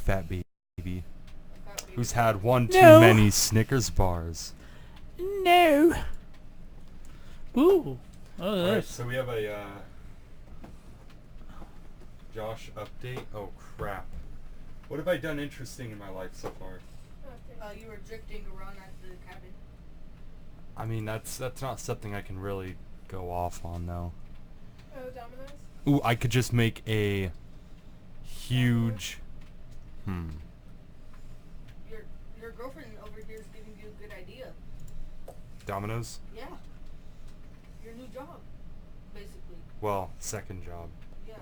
fat baby who's had one too many Snickers bars. No. Ooh. Oh, Alright, there's. so we have a Josh update. Oh crap. What have I done interesting in my life so far? You were drifting around at the cabin. I mean, that's not something I can really go off on, though. Oh, Domino's? Ooh, I could just make a huge... Your girlfriend over here is giving you a good idea. Domino's? Yeah. Your new job, basically. Well, second job. Yeah.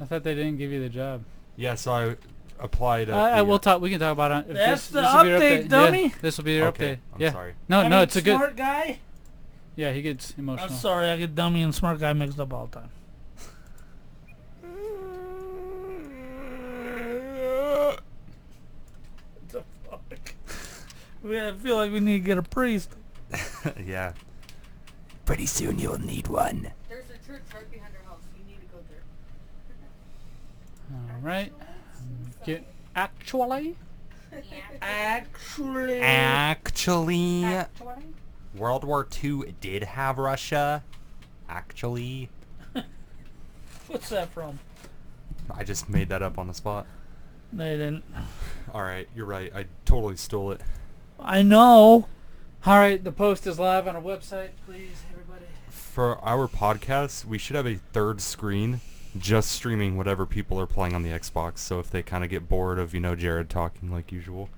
I thought they didn't give you the job. Yeah, so I applied we'll talk. We can talk about it. That's the will be your update, dummy. Yeah, this will be your Okay, update. I'm yeah. sorry. No, it's a good. Smart guy. Yeah, he gets emotional. I'm sorry, I get dummy and smart guy mixed up all the time. What the fuck? I feel like we need to get a priest. Yeah. Pretty soon you'll need one. There's a church right behind our house. You need to go there. All right. Actually. Actually. World War II did have Russia. Actually. What's that from? I just made that up on the spot. They didn't. Alright, you're right. I totally stole it. I know. All right, the post is live on our website, please, everybody. For our podcast, we should have a third screen just streaming whatever people are playing on the Xbox. So if they kind of get bored of, Jared talking like usual,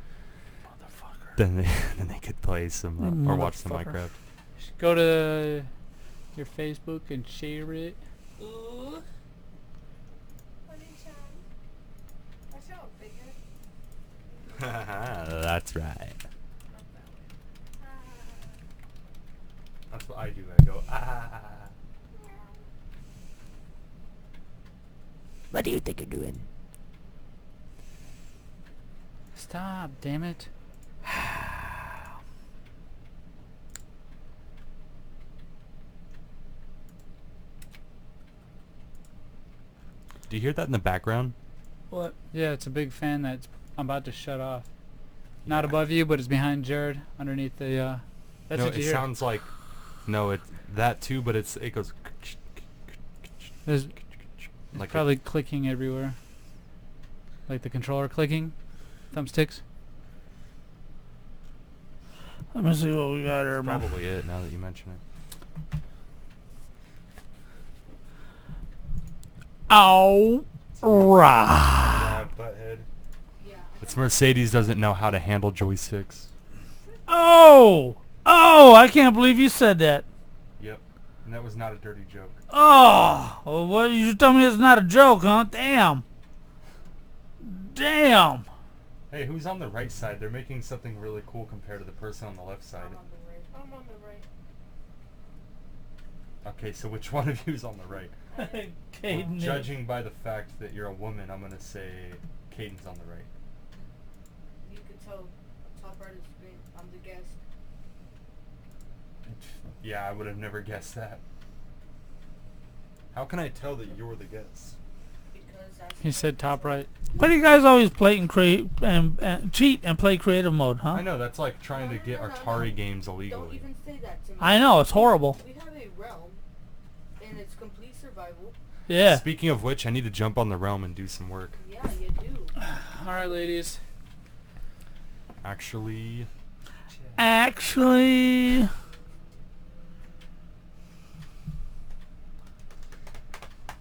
Motherfucker. then they could play some or watch some Motherfucker. Minecraft. Just go to your Facebook and share it. Ooh. Watch out, big head. That's right. Not that way. That's what I do. I go, ah. What do you think you're doing? Stop, damn it. Do you hear that in the background? What? Yeah, it's a big fan that's I'm about to shut off. Not above you, but it's behind Jared, underneath the. That's No, what you it hear. sounds like. No, it that too, but it goes. There's Like probably clicking everywhere. Like the controller clicking, thumbsticks. Let me see what we got here, That's man. probably it. Now that you mention it. Ow. Rah. Butthead. Yeah. It's Mercedes doesn't know how to handle joysticks. Oh. Oh, I can't believe you said that. Yep, and that was not a dirty joke. Oh. Well, what, you tell me it's not a joke, huh? Damn. Damn. Hey, who's on the right side? They're making something really cool compared to the person on the left side. I'm on the right. I'm on the right. Okay, so which one of you is on the right? Caden. Judging by the fact that you're a woman, I'm gonna say Caden's on the right. You could tell top right is me. I'm the guest. Yeah, I would have never guessed that. How can I tell that you're the guest? Because that's He said top right. Why do you guys always play and create and cheat and play creative mode, huh? I know, that's like trying to get Atari games Don't illegally. even say that to me. I know, it's horrible. We have a realm, and it's complete survival. Yeah. Speaking of which, I need to jump on the realm and do some work. Yeah, you do. All right, ladies. Actually, Actually.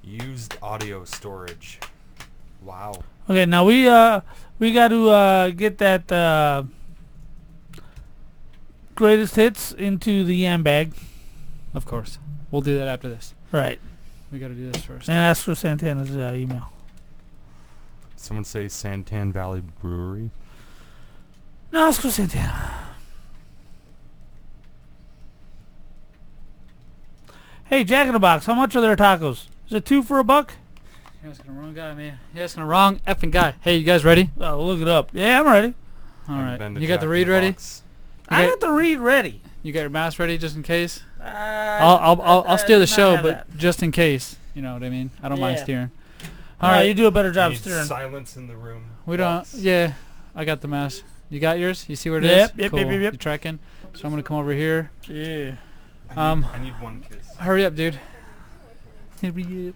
used audio storage. Wow. Okay, now we got to get that greatest hits into the yam bag. Of course. We'll do that after this. Right. We got to do this first. And ask for Santana's email. Someone say Santan Valley Brewery. No, ask for Santana. Hey, Jack in the Box, how much are their tacos? Is it $2 for $1? You're asking the wrong guy, man. You're asking the wrong effing guy. Hey, you guys ready? Oh, look it up. Yeah, I'm ready. All Haven't right. been to You got Jack the in read ready? Box. I Okay. got the read ready. You got your mask ready just in case? I'll steer the show, but just in case. You know what I mean? I don't mind Yeah. steering. All right. You do a better job Need steering. silence in the room. We don't. Lots. Yeah, I got the mouse. You got yours? You see where it is? Yep, yep, cool. yep, yep. You tracking? So I'm gonna come over here. Yeah. I need one kiss. Hurry up, dude. Hurry up.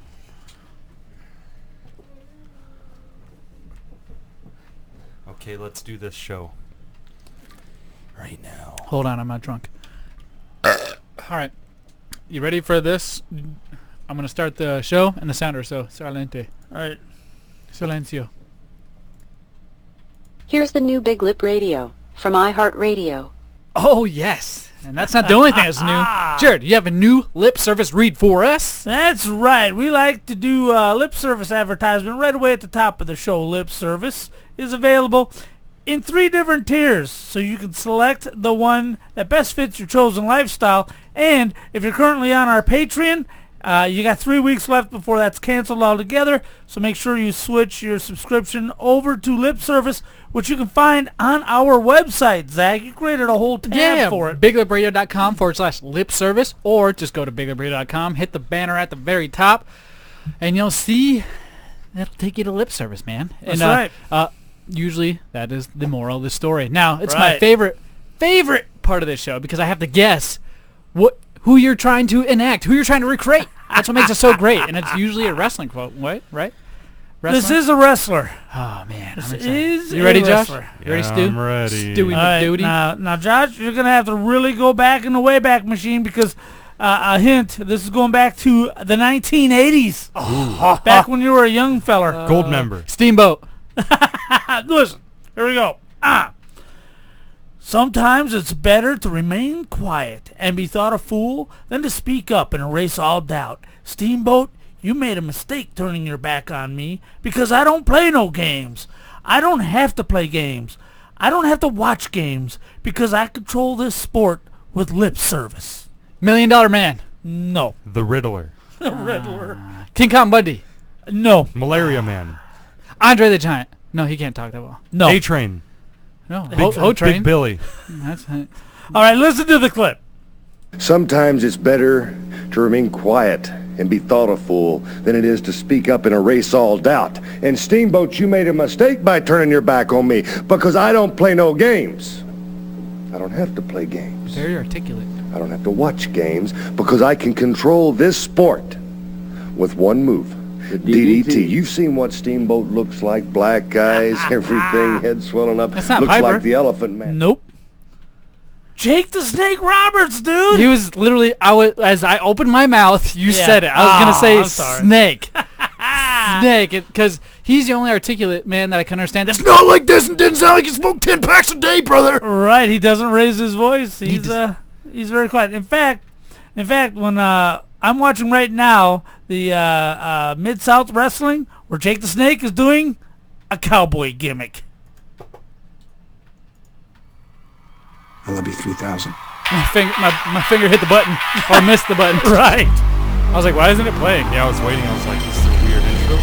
Okay, let's do this show. Right now. Hold on, I'm not drunk. All right, you ready for this? I'm gonna start the show and the sounder. So silente. All right. Silencio. Here's the new Big Lip Radio from iHeartRadio. Oh yes, and that's not the only thing that's new. Jared, you have a new lip service read for us. That's right. We like to do lip service advertisement right away at the top of the show. Lip service is available in 3 different tiers, so you can select the one that best fits your chosen lifestyle. And if you're currently on our Patreon, you got 3 weeks left before that's canceled altogether, so make sure you switch your subscription over to lip service, which you can find on our website. Zach, you created a whole tab for it. BigLipRadio.com/lip service, or just go to BigLipRadio.com, hit the banner at the very top, and you'll see that'll take you to lip service, man. That's and, right. Usually that is the moral of the story. Now, it's my Right. favorite part of this show, because I have to guess who you're trying to enact, who you're trying to recreate. That's what makes it so great, and it's usually a wrestling quote, right? This Wrestler? is a wrestler. Oh man, This I'm excited. is You ready, a Josh? wrestler. You ready, Stu? I'm ready. Stewie All right, McDuty. now, Josh, you're going to have to really go back in the Wayback Machine because, a hint, this is going back to the 1980s. Back when you were a young feller. Gold member. Steamboat. Listen, here we go. Sometimes it's better to remain quiet and be thought a fool than to speak up and erase all doubt. Steamboat, you made a mistake turning your back on me because I don't play no games. I don't have to play games. I don't have to watch games because I control this sport with lip service. $1 Million Man. No. The Riddler. Riddler. King Kong Bundy. No. Malaria Man. Andre the Giant. No, he can't talk that well. No. A-Train. No. Big, Train. Big Billy. That's All right, listen to the clip. Sometimes it's better to remain quiet and be thought a fool than it is to speak up and erase all doubt. And Steamboat, you made a mistake by turning your back on me because I don't play no games. I don't have to play games. very articulate. I don't have to watch games because I can control this sport with one move. DDT. You've seen what Steamboat looks like. Black eyes, everything, head swelling up. That's not looks Piper. like the Elephant Man. Nope. Jake the Snake Roberts, dude. He was literally, as I opened my mouth, you Yeah. said it. I was going to I'm say sorry. snake. Snake, because he's the only articulate man that I can understand. That's not like this and didn't sound like you smoked 10 packs a day, brother. Right, he doesn't raise his voice. He's very quiet. In fact, when I'm watching right now the Mid-South Wrestling, where Jake the Snake is doing a cowboy gimmick. I love you 3,000. My finger hit the button, or missed the button. Right. I was like, why isn't it playing? Yeah, I was waiting. I was like, this is a weird intro.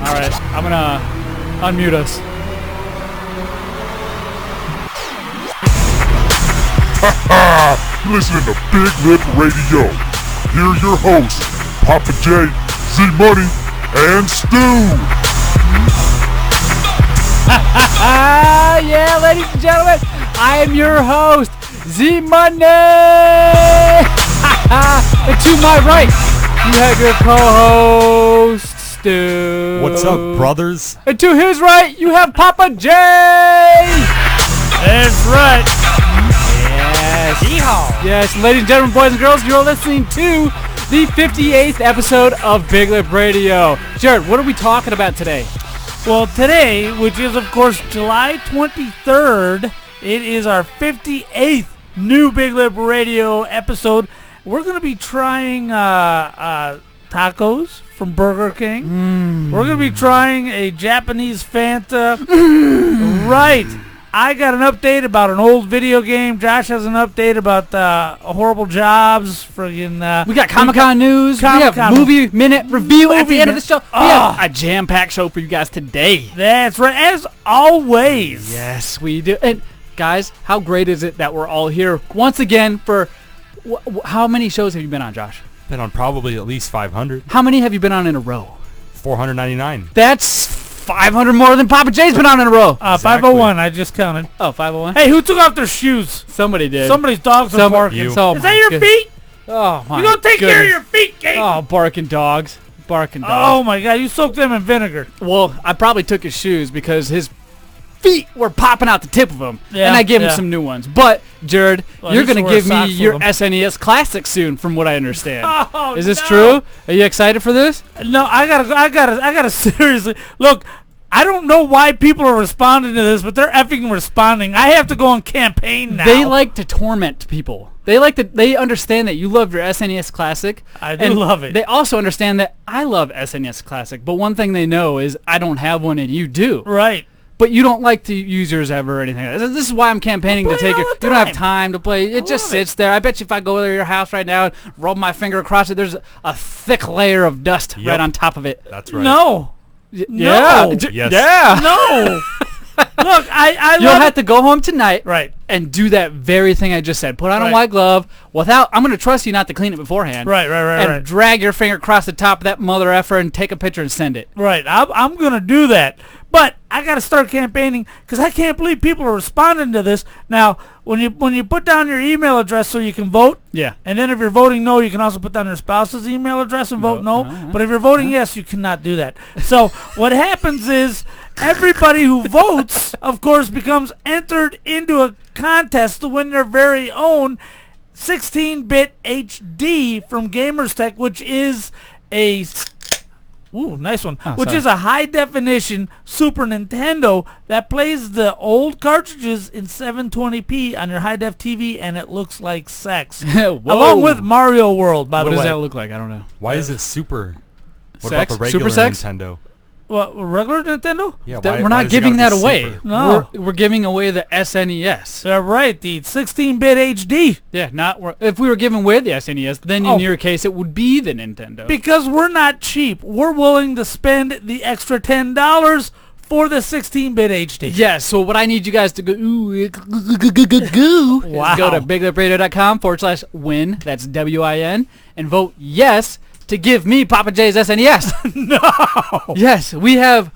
All right, I'm going to unmute us. Listen to Big Lip Radio. Here are your hosts, Papa J, Z-Money, and Stu. Yeah, ladies and gentlemen, I am your host, Z-Money. And to my right, you have your co-host, Stu. What's up, brothers? And to his right, you have Papa J. That's right. Yes. Yes, ladies and gentlemen, boys and girls, you're listening to the 58th episode of Big Lip Radio. Jared, what are we talking about today? Well, today, which is, of course, July 23rd, it is our 58th new Big Lip Radio episode. We're going to be trying tacos from Burger King. We're going to be trying a Japanese Fanta. Right. I got an update about an old video game. Josh has an update about horrible jobs. Friggin', We got Comic-Con news. We Comic-Con. have movie minute review at the end of the show. We Ah. have a jam-packed show for you guys today. That's right, as always. Yes, we do. And guys, how great is it that we're all here once again for how many shows have you been on, Josh? Been on probably at least 500. How many have you been on in a row? 499. That's 500 more than Papa J's been on in a row. Exactly. 501. I just counted. Oh, 501. Hey, who took off their shoes? Somebody did. Somebody's dogs are barking. You. Oh Is my that your good- feet? Oh my. You gonna take care of your feet, Kate? Oh, barking dogs. Barking dogs. Oh my God! You soaked them in vinegar. Well, I probably took his shoes because his feet were popping out the tip of them, Yeah, and I gave him yeah. some new ones. But Jared, Well, you're you should gonna wear give me socks with your them. SNES Classic soon, from what I understand. Oh, Is this no. true? Are you excited for this? No, I gotta seriously look. I don't know why people are responding to this, but they're effing responding. I have to go on campaign now. They like to torment people. They understand that you love your SNES Classic. I do and love it. They also understand that I love SNES Classic, but one thing they know is I don't have one and you do. Right. But you don't like to use yours ever or anything like that. This is why I'm campaigning to play take it it. all You the don't have time. time to play. It just love sits there. I bet you if I go to your house right now and rub my finger across it, there's a thick layer of dust Yep. right on top of it. That's right. No. Yeah. No. Yes. Yeah. No. Look, I You'll love have to go home tonight Right. and do that very thing I just said. Put on Right. a white glove without. I'm going to trust you not to clean it beforehand. Right. And drag your finger across the top of that mother effer and take a picture and send it. Right. I'm gonna do that, but I gotta start campaigning because I can't believe people are responding to this. Now, when you put down your email address so you can vote, Yeah. and then if you're voting no, you can also put down your spouse's email address and vote no. But if you're voting yes, you cannot do that. So what happens is everybody who votes, of course, becomes entered into a contest to win their very own 16-bit HD from GamersTech, which is a nice one. Which sorry. is a high-definition Super Nintendo that plays the old cartridges in 720p on your high-def TV, and it looks like sex. Whoa. Along with Mario World, by What the does way. that look like? I don't know. Why is it super? What Sex? about the regular Super sex? Nintendo? What, regular Nintendo? Yeah, That- why- we're why not does it giving gotta that be away. super? No. We're giving away the SNES. They're right, the 16-bit HD. Yeah, if we were giving away the SNES, then Oh. in your case it would be the Nintendo. Because we're not cheap. We're willing to spend the extra $10 for the 16-bit HD. Yeah, so what I need you guys to go is Wow. go to biglipradio.com/win, that's WIN, and vote yes to give me Papa J's SNES. No. Yes, we have.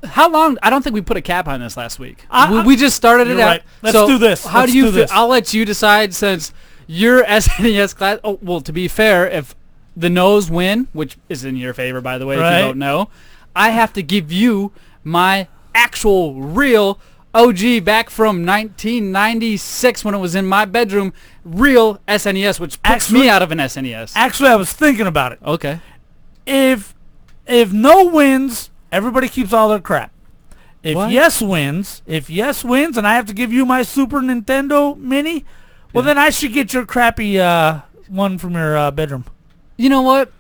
How long? I don't think we put a cap on this last week. I- We just started it You're out. right. Let's So do this. How Let's do you do feel? this. I'll let you decide since your SNES class. Oh, well, to be fair, if the no's win, which is in your favor, by the way, if Right. you vote no, I have to give you my actual real OG back from 1996 when it was in my bedroom, real SNES, which puts Actually- me out of an SNES. Actually, I was thinking about it. Okay. If no wins, everybody keeps all their crap. If What? yes wins, and I have to give you my Super Nintendo Mini, well then I should get your crappy one from your bedroom. You know what?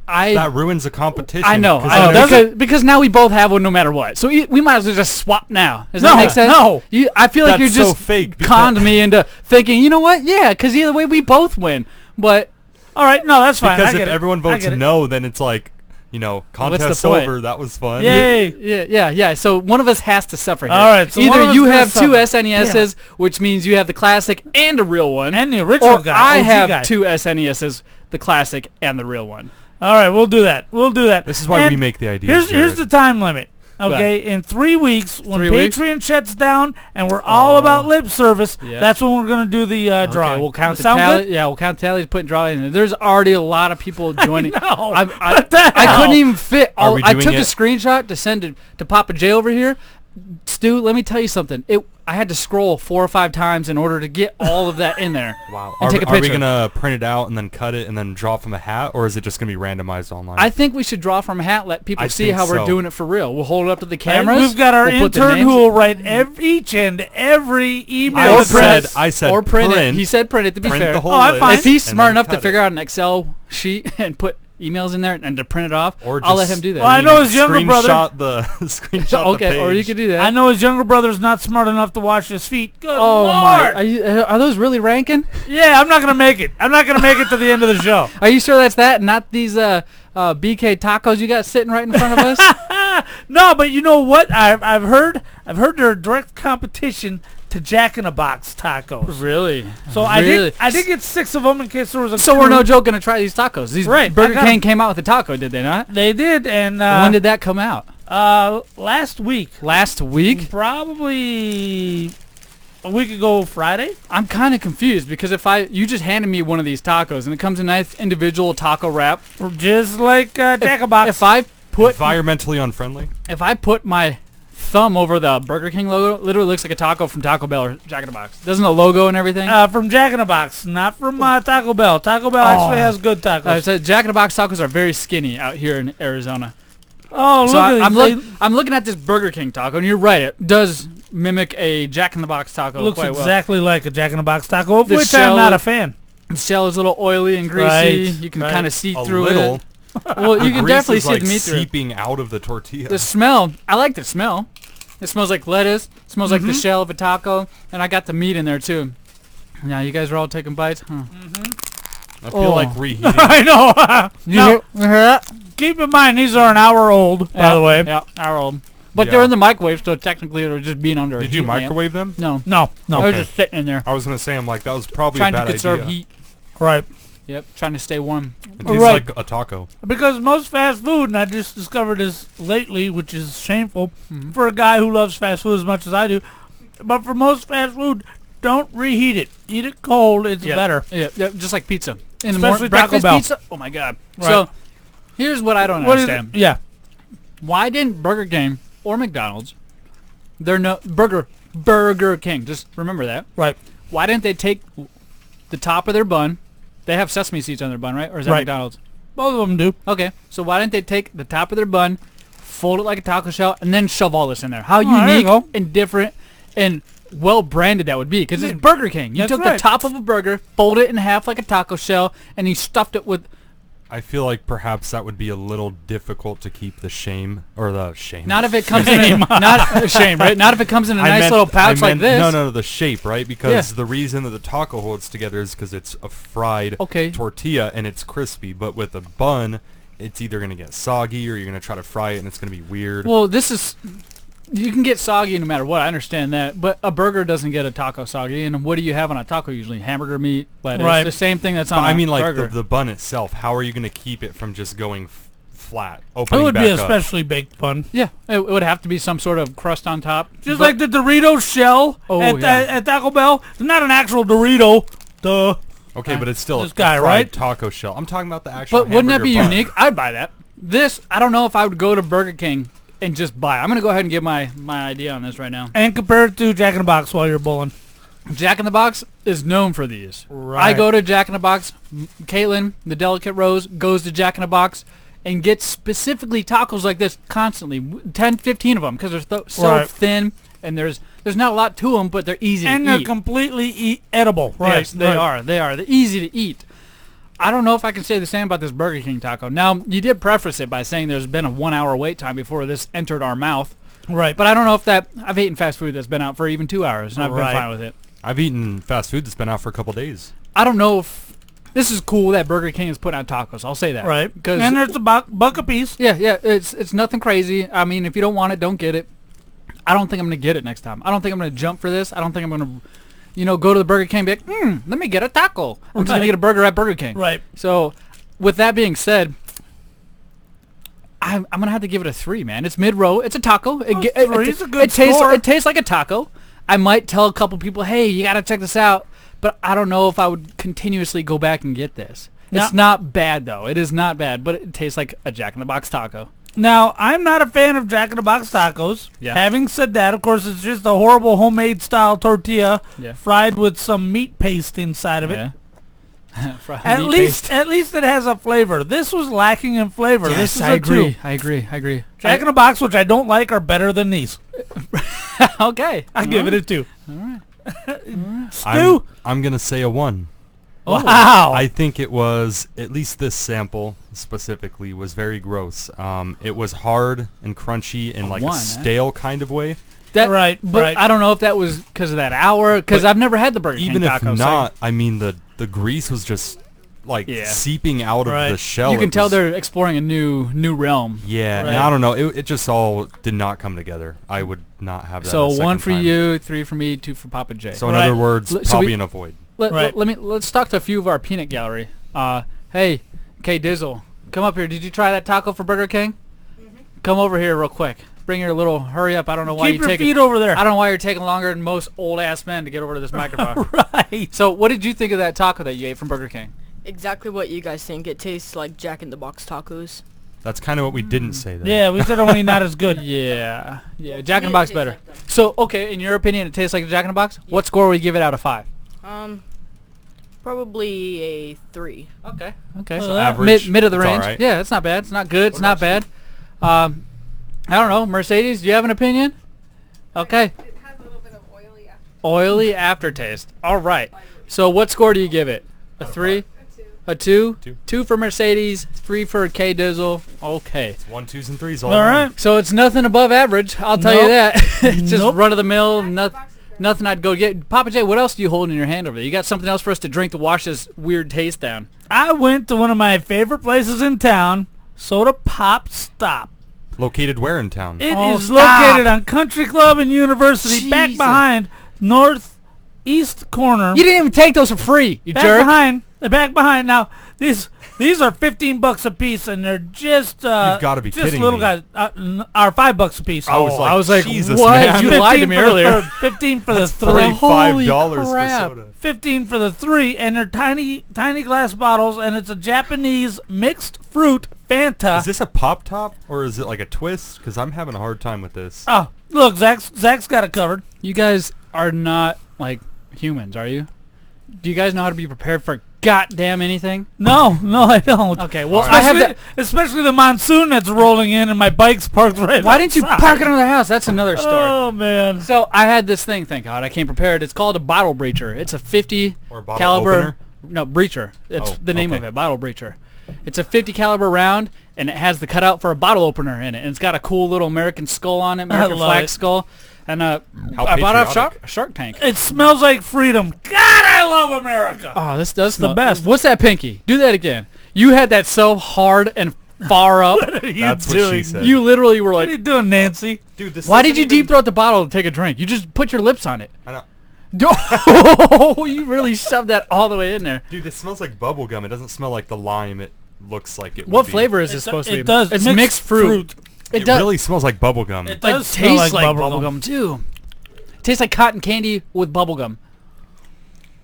That ruins the competition. I know, 'cause I then know because now we both have one no matter what. So we might as well just swap now. Does that No, make sense? no. I feel like That's you're so just fake because- conned me into thinking, you know what? Yeah, because either way we both win. But All right, no, that's fine. Because I if get it. everyone I votes get it. no, then it's like, contest point? over. That was fun. Yay! yeah. So one of us has to suffer here. All right, so one of either us you gotta have two suffer. SNESs, which means you have the classic and a real one, And the original or guy, I OG have guy. two SNESs, the classic and the real one. All right, we'll do that. This is why And we make the ideas. Here's the time limit. Okay, in 3 weeks, when 3 weeks? Patreon shuts down and we're all about lip service, Yeah. that's when we're gonna do the drawing. Okay, we'll count the Sound tally. good? Yeah, we'll count tallies, put drawing in. There's already a lot of people joining. know. I What the I hell? couldn't even fit. Are we I doing took a it? screenshot to send to Papa J over here. Stu, let me tell you something. I had to scroll 4 or 5 times in order to get all of that in there. Wow. And take a Are we picture. gonna print it out and then cut it and then draw from a hat, or is it just gonna be randomized online? I think we should draw from a hat, let people I see think how we're so. doing it for real. We'll hold it up to the And cameras. we've got our we'll put the intern names- who will write each and every email I address. said or print it. print. He said print it, to be Print fair. the whole Oh, I'm list fine. If he's and smart then enough to cut figure it. out an Excel sheet and put emails in there and to print it off, Or I'll let just him do that. Well, I know his younger brother. Screenshot the screenshot. Okay, the or you page. could do that. I know his younger brother's not smart enough to wash his feet. Good Oh Lord! my! Are those really ranking? Yeah, I'm not gonna make it. I'm not gonna make it to the end of the show. Are you sure that's that, and not these BK tacos you got sitting right in front of us? No, but you know what? I've heard they're a direct competition to Jack in the Box tacos. Really? So Really? I did get 6 of them in case there was a. So we're crew. no joke gonna try these tacos. These Right, I Burger got 'em. King came out with a taco, did they not? They did, and When did that come out? last week, Last week? probably a week ago Friday. I'm kind of confused because you just handed me one of these tacos and it comes in a nice individual taco wrap. Just like Jack in the Box. If I put Environmentally unfriendly. my thumb over the Burger King logo, it literally looks like a taco from Taco Bell or Jack in the Box. Doesn't the logo and everything? From Jack in the Box, not from Taco Bell. Taco Bell actually has good tacos. I said Jack in the Box tacos are very skinny out here in Arizona. Oh, So look at these. I'm looking at this Burger King taco, and you're right. It does mimic a Jack in the Box taco Looks quite well. exactly like a Jack in the Box taco, of The which shell- I'm not a fan. The shell is a little oily and greasy. Right, You can right. kind of see A through little. it. Well, you The can grease definitely is, see like, the meat through it. seeping out of the tortilla. The smell, I like the smell. It smells like lettuce. It smells like the Mm-hmm. shell of a taco, and I got the meat in there too. Now you guys are all taking bites. Huh. I feel Oh. like reheating. I know. You Now, hear that? keep in mind, these are an hour old, by the way. Yeah, hour old. But Yeah. they're in the microwave, so technically they're just being under. a Did you heat lamp. microwave them? No, No, I was Okay. just sitting in there I was gonna say, I'm like, that was probably trying a to bad conserve idea. heat. right. Yep, trying to stay warm. It tastes Right. like a taco. Because most fast food, and I just discovered this lately, which is shameful Mm-hmm. for a guy who loves fast food as much as I do, but for most fast food, don't reheat it. Eat it cold. It's better. Yeah, just like pizza. In the Especially morning, Taco breakfast Bell. pizza. Oh my god. Right. So here's what I don't What is understand. it? Yeah. Why didn't Burger King or McDonald's, they're no Burger King, just remember that. Right. Why didn't they take the top of their bun? They have sesame seeds on their bun, right? Or is that Right. McDonald's? Both of them do. Okay, so why didn't they take the top of their bun, fold it like a taco shell, and then shove all this in there? How there you unique go. and different and well branded that would be, because it's Burger King. You That's took right. the top of a burger, fold it in half like a taco shell, and you stuffed it with. I feel like perhaps that would be a little difficult to keep the shame or the shame. Not if it comes in a, not a shame, right? Not if it comes in a nice little pouch like this. No, the shape, right? Because Yeah. the reason that the taco holds together is because it's a fried Okay. tortilla and it's crispy. But with a bun, it's either going to get soggy or you're going to try to fry it and it's going to be weird. Well, this is. You can get soggy no matter what. I understand that, but a burger doesn't get a taco soggy. And what do you have on a taco usually? Hamburger meat, lettuce. Right. The same thing that's But on I a mean, like burger. the bun itself. How are you going to keep it from just going flat, It opening would back be up? especially baked bun. Yeah, it would have to be some sort of crust on top. Just But- like the Dorito shell Oh, at, yeah. at Taco Bell. It's not an actual Dorito. Duh. Okay, but it's still This a guy, fried right? taco shell. I'm talking about the actual. But wouldn't that be hamburger bun. unique? I'd buy that. This, I don't know if I would go to Burger King and just buy. I'm gonna go ahead and give my idea on this right now. And compare it to Jack in the Box while you're bowling. Jack in the Box is known for these. I Right. go to Jack in the Box. Caitlin, the delicate rose, goes to Jack in the Box and gets specifically tacos like this constantly, 10, 15 of them, because they're so Right. thin and there's not a lot to them, but they're easy And to they're eat. completely edible. Right. Yes, they are. They are. They're easy to eat. I don't know if I can say the same about this Burger King taco. Now, you did preface it by saying there's been a 1 hour wait time before this entered our mouth. Right. But I don't know if that... I've eaten fast food that's been out for even 2 hours, and I've Right. been fine with it. I've eaten fast food that's been out for a couple days. I don't know if... This is cool that Burger King is putting out tacos. I'll say that. Right. Because And there's a buck a piece. yeah, it's nothing crazy. I mean, if you don't want it, don't get it. I don't think I'm going to get it next time. I don't think I'm going to jump for this. I don't think I'm going to... go to the Burger King and be like, let me get a taco. I'm just going to get a burger at Burger King. Right. So, with that being said, I'm going to have to give it a 3, man. It's mid-row. It's a taco. Three's a good tastes, score. it tastes like a taco. I might tell a couple people, hey, you got to check this out. But I don't know if I would continuously go back and get this. It's not bad, though. It is not bad, but it tastes like a Jack in the Box taco. Now, I'm not a fan of Jack in the Box tacos. Yeah. Having said that, of course, it's just a horrible homemade style tortilla Yeah. fried with some meat paste inside of it. Yeah. At least it has a flavor. This was lacking in flavor. Yes, this is I a agree. 2. I agree. Jack in the Box, which I don't like, are better than these. Okay. I give it a 2. I'm, I'm gonna say a 1. Wow. I think it was, at least this sample specifically, was very gross. It was hard and crunchy in like 1, a stale kind of way. That, Right, but right. I don't know if that was because of that hour, because But I've never had the Burger King Even if taco. so- not, I mean the grease was just like Yeah. seeping out of Right. the shell. You can It tell was- they're exploring a new realm. Yeah, and Right. I don't know. It just all did not come together. I would not have that. So a second 1 for time. you, 3 for me, 2 for Papa J. So in Right. other words, So probably we- an avoid. Right. Let's talk to a few of our peanut gallery. Hey, K Dizzle, come up here. Did you try that taco for Burger King? Come over here real quick. Bring your little hurry up. I don't know why Keep you your take feet over there. I don't know why you're taking longer than most old ass men to get over to this microphone. Right. So what did you think of that taco that you ate from Burger King? Exactly what you guys think. It tastes like Jack in the Box tacos. That's kind of what we didn't say. Though. Yeah, we said only not as good. Yeah, Jack in the Box better. So okay, in your opinion, it tastes like a Jack in the Box. What score would you give it out of 5? Probably a 3. Okay. So average. Mid of the It's range. alright. Yeah, it's not bad. It's not good. It's not bad. I don't know. Mercedes, do you have an opinion? Okay. It has a little bit of oily after. Oily aftertaste. All right. So what score do you give it? A 3? A 2. A 2? Two. 2 for Mercedes, 3 for K Dizzle. Okay. 1, 2s, and 3s. All right. So it's nothing above average. I'll tell you Nope. that. It's just Nope. run of the mill. Nothing I'd go get. Papa J, what else do you hold in your hand over there? You got something else for us to drink to wash this weird taste down? I went to one of my favorite places in town, Soda Pop Stop. Located where in town? It Oh, is stop. located on Country Club and University, back Jesus. behind northeast corner. You didn't even take those for free, you back jerk. behind. Back behind. Now these are $15 a piece, and they're just You've gotta be just kidding little me. guys. Are $5 a piece. I was like, Jesus, what? man. You lied to me earlier. 15 for the for the three. whole- Holy $45 for crap. soda. 15 for the 3, and they're tiny glass bottles, and it's a Japanese mixed fruit Fanta. Is this a pop top or is it like a twist? Because I'm having a hard time with this. Oh, look, Zach's got it covered. You guys are not like humans, are you? Do you guys know how to be prepared for goddamn anything? No, I don't. Okay, well, All right. I have that. Especially the monsoon that's rolling in, and my bike's parked right. Why didn't you outside. park it under the house? That's another story. Oh man. So I had this thing. Thank God I came prepared. It's called a bottle breacher. It's a 50 Or a bottle caliber. opener? No, breacher. It's Oh, the name okay. of it. Bottle breacher. It's a 50 caliber round, and it has the cutout for a bottle opener in it. And it's got a cool little American skull on it, American love flag it. skull. And I bought it off patriotic. Shark Tank. It smells like freedom. God, I love America. Oh, this does the smell. best. What's that, Pinky? Do that again. You had that so hard and far up. What are you That's what doing? she said. You literally were What are like, you doing, Nancy? Dude, this why did doesn't you even- deep throat the bottle to take a drink? You just put your lips on it. I know. Oh, you really shoved that all the way in there. Dude, this smells like bubble gum. It doesn't smell like the lime it looks like it would What be. flavor is it supposed to be? It does. It's mixed fruit. It does. really smells like bubble gum. It Like does smell tastes like bubble bubblegum too. It tastes like cotton candy with bubblegum.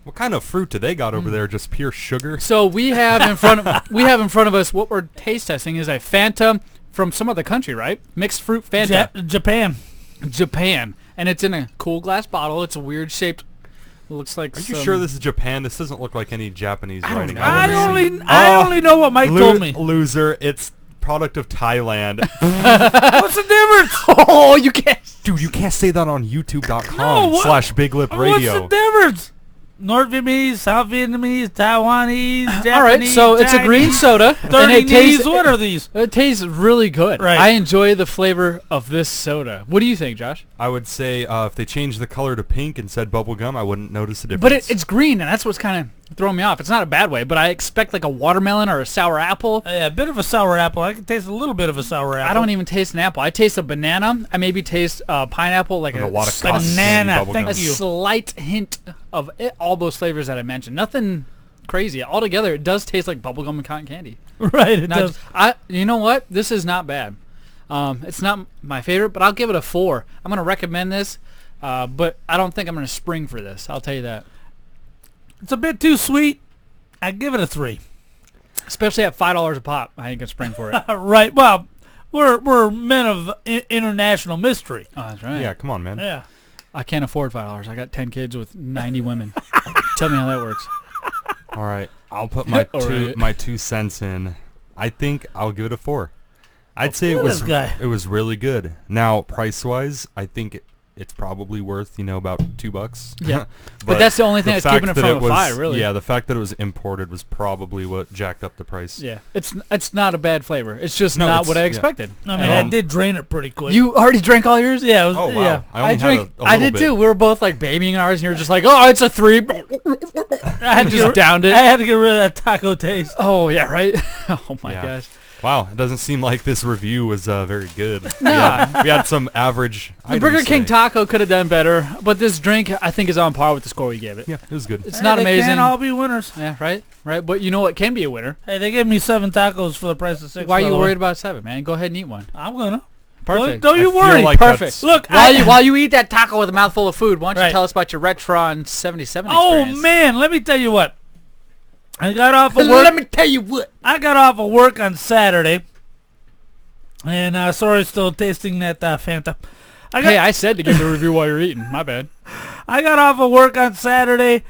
What kind of fruit do they got over there? Just pure sugar? So we have in front of us what we're taste testing is a Fanta from some other country, right? Mixed fruit Fanta. Japan. Japan. And it's in a cool glass bottle. It's a weird shaped. Looks like. Are you sure this is Japan? This doesn't look like any Japanese don't writing. know. I've I ever only seen. I Oh, only know what Mike told me. Loser, it's product of Thailand. What's the difference? Oh, you can't. Dude, you can't say that on youtube.com No, what- /Big Lip Radio. What's the difference? North Vietnamese, South Vietnamese, Taiwanese, Japanese. All right, so it's a green Chinese, soda, and 30 it tastes. What are these? It tastes really good. Right. I enjoy the flavor of this soda. What do you think, Josh? I would say if they changed the color to pink and said bubble gum, I wouldn't notice a difference. But it's green, and that's what's kind of throwing me off. It's not a bad way, but I expect like a watermelon or a sour apple. Yeah, a bit of a sour apple. I can taste a little bit of a sour apple. I don't even taste an apple. I taste a banana. I maybe taste pineapple, like And a lot of like cotton a, candy banana, bubble thank gum. a you. slight hint of all those flavors that I mentioned. Nothing crazy. Altogether, it does taste like bubblegum and cotton candy. Right, it Not- does. you know what? This is not bad. It's not my favorite, but I'll give it a 4. I'm going to recommend this, but I don't think I'm going to spring for this. I'll tell you that. It's a bit too sweet. I give it a 3. Especially at $5 a pop, I ain't going to spring for it. Right. Well, we're men of international mystery. Oh, that's right. Yeah, come on, man. Yeah. I can't afford $5. I got 10 kids with 90 women. Tell me how that works. All right, I'll put my All right. my 2 cents in. I think I'll give it a 4. I'd say it look at was this guy. it was really good. Now, price-wise, I think it's probably worth, about $2. Yeah. But that's the only thing that's keeping it from a fire, really. Yeah, the fact that it was imported was probably what jacked up the price. Yeah. It's not a bad flavor. It's just not what I expected. I mean, I did drain it pretty quick. You already drank all yours? Yeah. It was, Oh, wow. Yeah. I did too. We were both like babying ours, and you were just like, "Oh, it's a 3." I had just downed it. I had to get rid of that taco taste. Oh yeah, right. Oh my gosh. Wow, it doesn't seem like this review was very good. No. We had some average. The Burger King taco could have done better, but this drink I think is on par with the score we gave it. Yeah, it was good. It's not They amazing. can't all be winners. Yeah, right. But you know what can be a winner? Hey, they gave me 7 tacos for the price of 6. Why are you worried about 7, man? Go ahead and eat one. I'm gonna. Perfect. Don't you I feel worry. like Perfect. that's- Look, While you eat that taco with a mouthful of food, why don't you tell us about your Retron 77 experience? Oh man, let me tell you what. I got off of work. Let me tell you what. I got off of work on Saturday, and sorry, still tasting that Fanta. I said to give the review while you're eating. My bad. I got off of work on Saturday,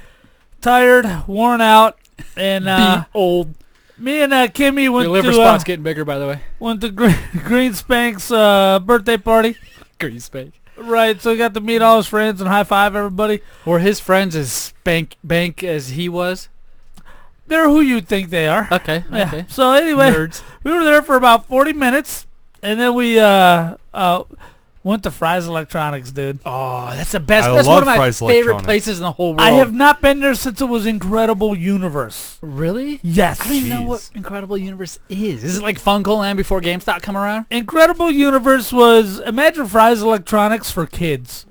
tired, worn out, and Beat old. me and Kimmy Your went liver spot's getting bigger, by the way. to Greenspank's birthday party. Green spank. Right, so we got to meet all his friends and high five everybody. Were his friends as bank as he was? They're who you'd think they are. Okay. Yeah. Okay. So anyway, Nerds. we were there for about 40 minutes, and then we went to Fry's Electronics, dude. Oh, that's the best. I That's one love of my Fry's favorite Electronics. places in the whole world. I have not been there since it was Incredible Universe. Really? Yes. I don't even know what Incredible Universe is. Is it like Funko Land before GameStop come around? Incredible Universe was, imagine Fry's Electronics for kids.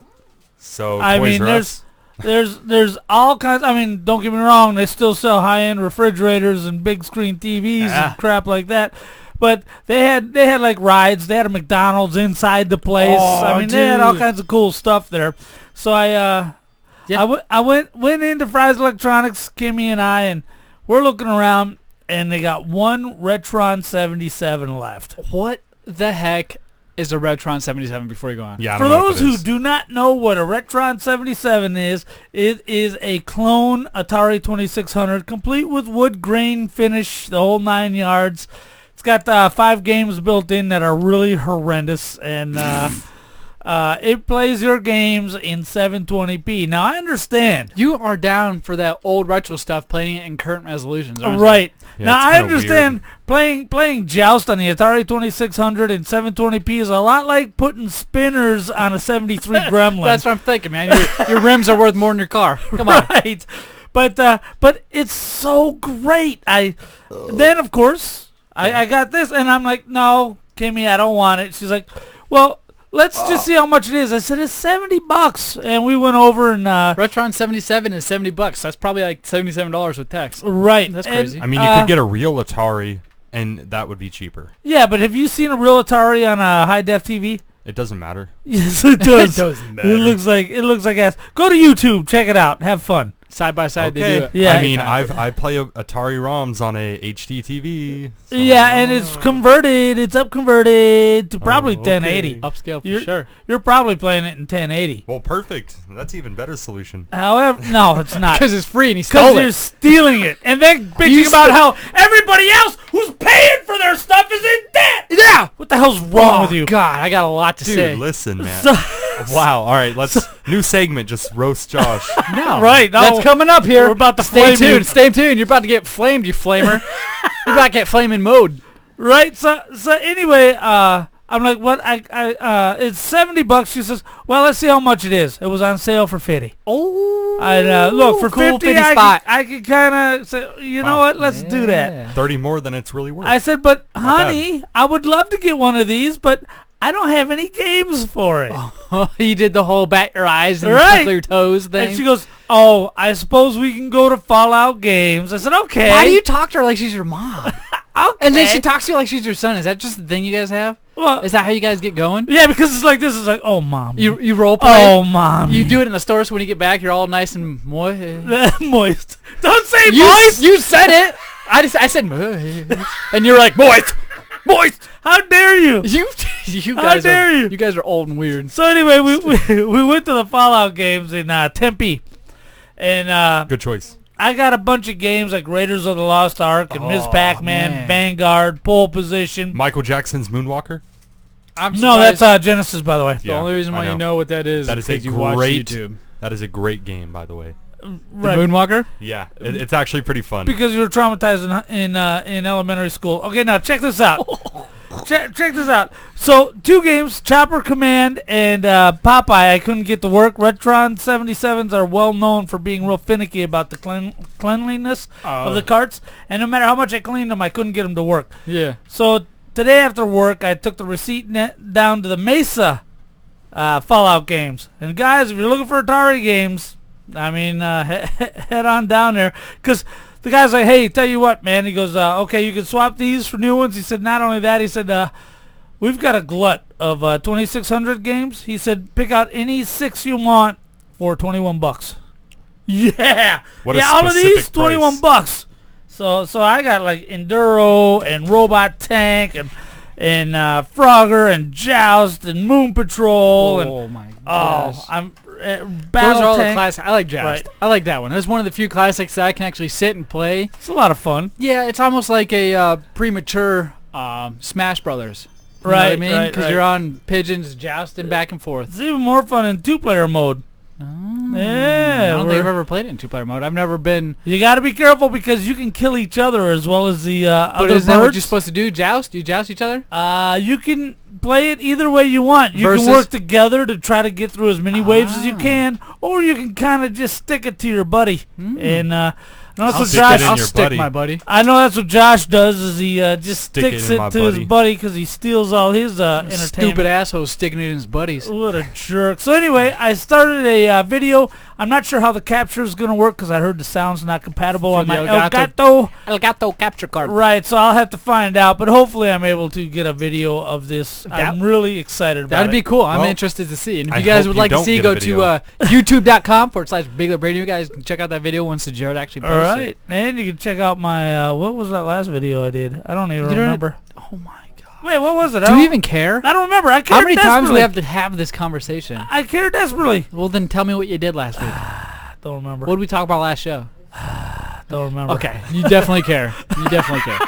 So, I Toys mean, R Us? there's all kinds. I mean, don't get me wrong, they still sell high-end refrigerators and big screen TVs and crap like that. But they had like rides. They had a McDonald's inside the place. Oh, I mean, they had all dude. kinds of cool stuff there. So I went into Fry's Electronics, Kimmy and I, and we're looking around, and they got one Retron 77 left. What the heck is a Retron 77 before you go on? Yeah, I For don't know what those it who is. do not know what a Retron 77 is, it is a clone Atari 2600, complete with wood grain finish, the whole 9 yards. It's got 5 games built in that are really horrendous, and it plays your games in 720p. Now, I understand. You are down for that old retro stuff, playing it in current resolutions, aren't you? Right. Yeah, now, it's I kinda understand playing Joust on the Atari 2600 in 720p is a lot like putting spinners on a 73 Gremlin. That's what I'm thinking, man. Your rims are worth more than your car. Come on. Right. But it's so great. Then, of course, I got this, and I'm like, no, Kimmy, I don't want it. She's like, well, let's just see how much it is. I said, it's $70. And we went over and... Retron 77 is $70. That's probably like $77 with tax. Right. That's and, crazy. I mean, you could get a real Atari, and that would be cheaper. Yeah, but have you seen a real Atari on a high-def TV? It doesn't matter. Yes, it does. It doesn't matter. It looks like ass. Go to YouTube, check it out, have fun. Side by side, Okay. they do it. Yeah. I mean, I play Atari ROMs on a HD TV. So. Yeah, and it's converted. It's up converted to probably 1080. Upscale for You're, sure. You're probably playing it in 1080. Well, perfect. That's even better solution. However, no, it's not. Because it's free and he Because stole you're it. stealing it, and then bitching about how everybody else who's paying for their stuff is in debt. Yeah. What the hell's wrong Oh, with you? God, I got a lot to Dude, say. listen, man. So- Wow. All right, let's new segment. Just roast Josh. No. Right, no. That's coming up here. We're about to Stay flame you. tuned. Stay tuned. You're about to get flamed, you flamer. You're about to get flaming mode. Right. So anyway, I'm like, what? It's $70. She says, well, let's see how much it is. It was on sale for 50. Oh. And look, for cool 50, spot. I could kind of say, you know what? Let's do that. 30 more than it's really worth. I said, but bad. honey, I would love to get one of these, but I don't have any games for it. Oh, you did the whole bat your eyes and Right. twinkle your toes thing. And she goes, oh, I suppose we can go to Fallout Games. I said, okay. Why do you talk to her like she's your mom? Okay. And then she talks to you like she's your son. Is that just the thing you guys have? Well, Is that how you guys get going? yeah, because it's like this. It's like, oh, mom. You role play? Oh, mom. You do it in the store so when you get back you're all nice and moist. Moist. Don't say You, moist. you said it. I said moist. And you're like, moist. Moist. How dare you? You How guys dare are, you? You guys are old and weird. So anyway, we went to the Fallout Games in Tempe. And Good choice. I got a bunch of games like Raiders of the Lost Ark and Ms. Pac-Man, man. Vanguard, Pole Position. Michael Jackson's Moonwalker. I'm No, surprised. that's Genesis, by the way. The Yeah, only reason I why you know. know what that is That is a because you watch great YouTube. That is a great game, by the way. The Right. Moonwalker? Yeah, it's actually pretty fun. Because you were traumatized in elementary school. Okay, now check this out. check this out. So 2 games, Chopper Command and Popeye. I couldn't get to work. Retron 77s are well known for being real finicky about the cleanliness of the carts, and no matter how much I cleaned them, I couldn't get them to work. Yeah. So today after work, I took the receipt down to the Mesa Fallout games. And guys, if you're looking for Atari games, I mean, head on down there. Because the guy's like, hey, tell you what, man. He goes, okay, you can swap these for new ones. He said, not only that, he said, we've got a glut of 2600 games. He said, pick out any 6 you want for $21. Yeah. What a yeah, all of these, specific $21 bucks. So I got like Enduro and Robot Tank and Frogger and Joust and Moon Patrol and my gosh. I'm Those Battle are all the Tank. classics. I like Joust. Right. I like that one. That's one of the few classics that I can actually sit and play. It's a lot of fun. Yeah, it's almost like a premature Smash Brothers. You know what I Right, mean? right, Because right. you're on pigeons jousting back and forth. It's even more fun in 2-player mode. I Yeah, don't think we're- I've ever played it in 2-player mode. I've never been. You got to be careful because you can kill each other as well as the But other isn't that what you're birds. supposed to do? Joust? You joust each other? You can play it either way you want. You Versus- can work together to try to get through as many waves as you Ah. can, or you can kind of just stick it to your buddy. And that's I'll what stick it Josh. in I'll your stick buddy. my buddy. I know that's what Josh does. Is he just Stick it sticks in it my to his buddy. buddy because he steals all his entertainment. Stupid asshole sticking it in his buddies. What a jerk. So anyway, I started a video. I'm not sure how the capture is going to work because I heard the sound's not compatible on the my Elgato. Elgato. Elgato capture card. Right, so I'll have to find out, but hopefully I'm able to get a video of this. That- I'm really excited about That'd be it. cool. I'm Well, interested to see. And if I you guys hope would you like to don't see, get go a video. to youtube.com/Big Lip Radio. You guys can check out that video once the Jared actually posts All right, it. and you can check out my, what was that last video I did? I don't even You don't- remember. Oh my god. Wait, what was it? Do you even care? I don't remember. I care How many times do we desperately. have to have this conversation? I care desperately. Well, then tell me what you did last week. Don't remember. What did we talk about last show? Don't remember. Okay, you definitely care. You definitely care.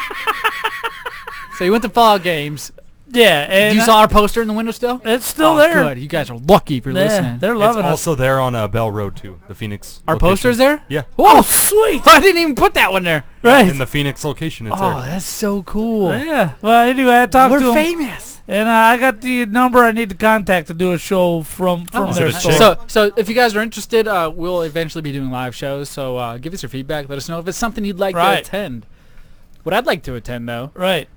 So you went to Fallout Games. Yeah, and You saw our poster in the window still? it's still Oh, there. Good. You guys are lucky for Yeah, listening. they're It's loving us. also there on Bell Road too, the Phoenix. Our location. poster's there? Yeah, Oh, sweet. I didn't even put that one there. Right. in the Phoenix location. It's Oh, there. that's so cool. Yeah. Well, anyway, I talked We're to him. famous. And I got the number I need to contact to do a show from Is their it a store. chick? So if you guys are interested, we'll eventually be doing live shows. So give us your feedback. Let us know if it's something you'd like to Right. attend. What I'd like to attend, though, Right.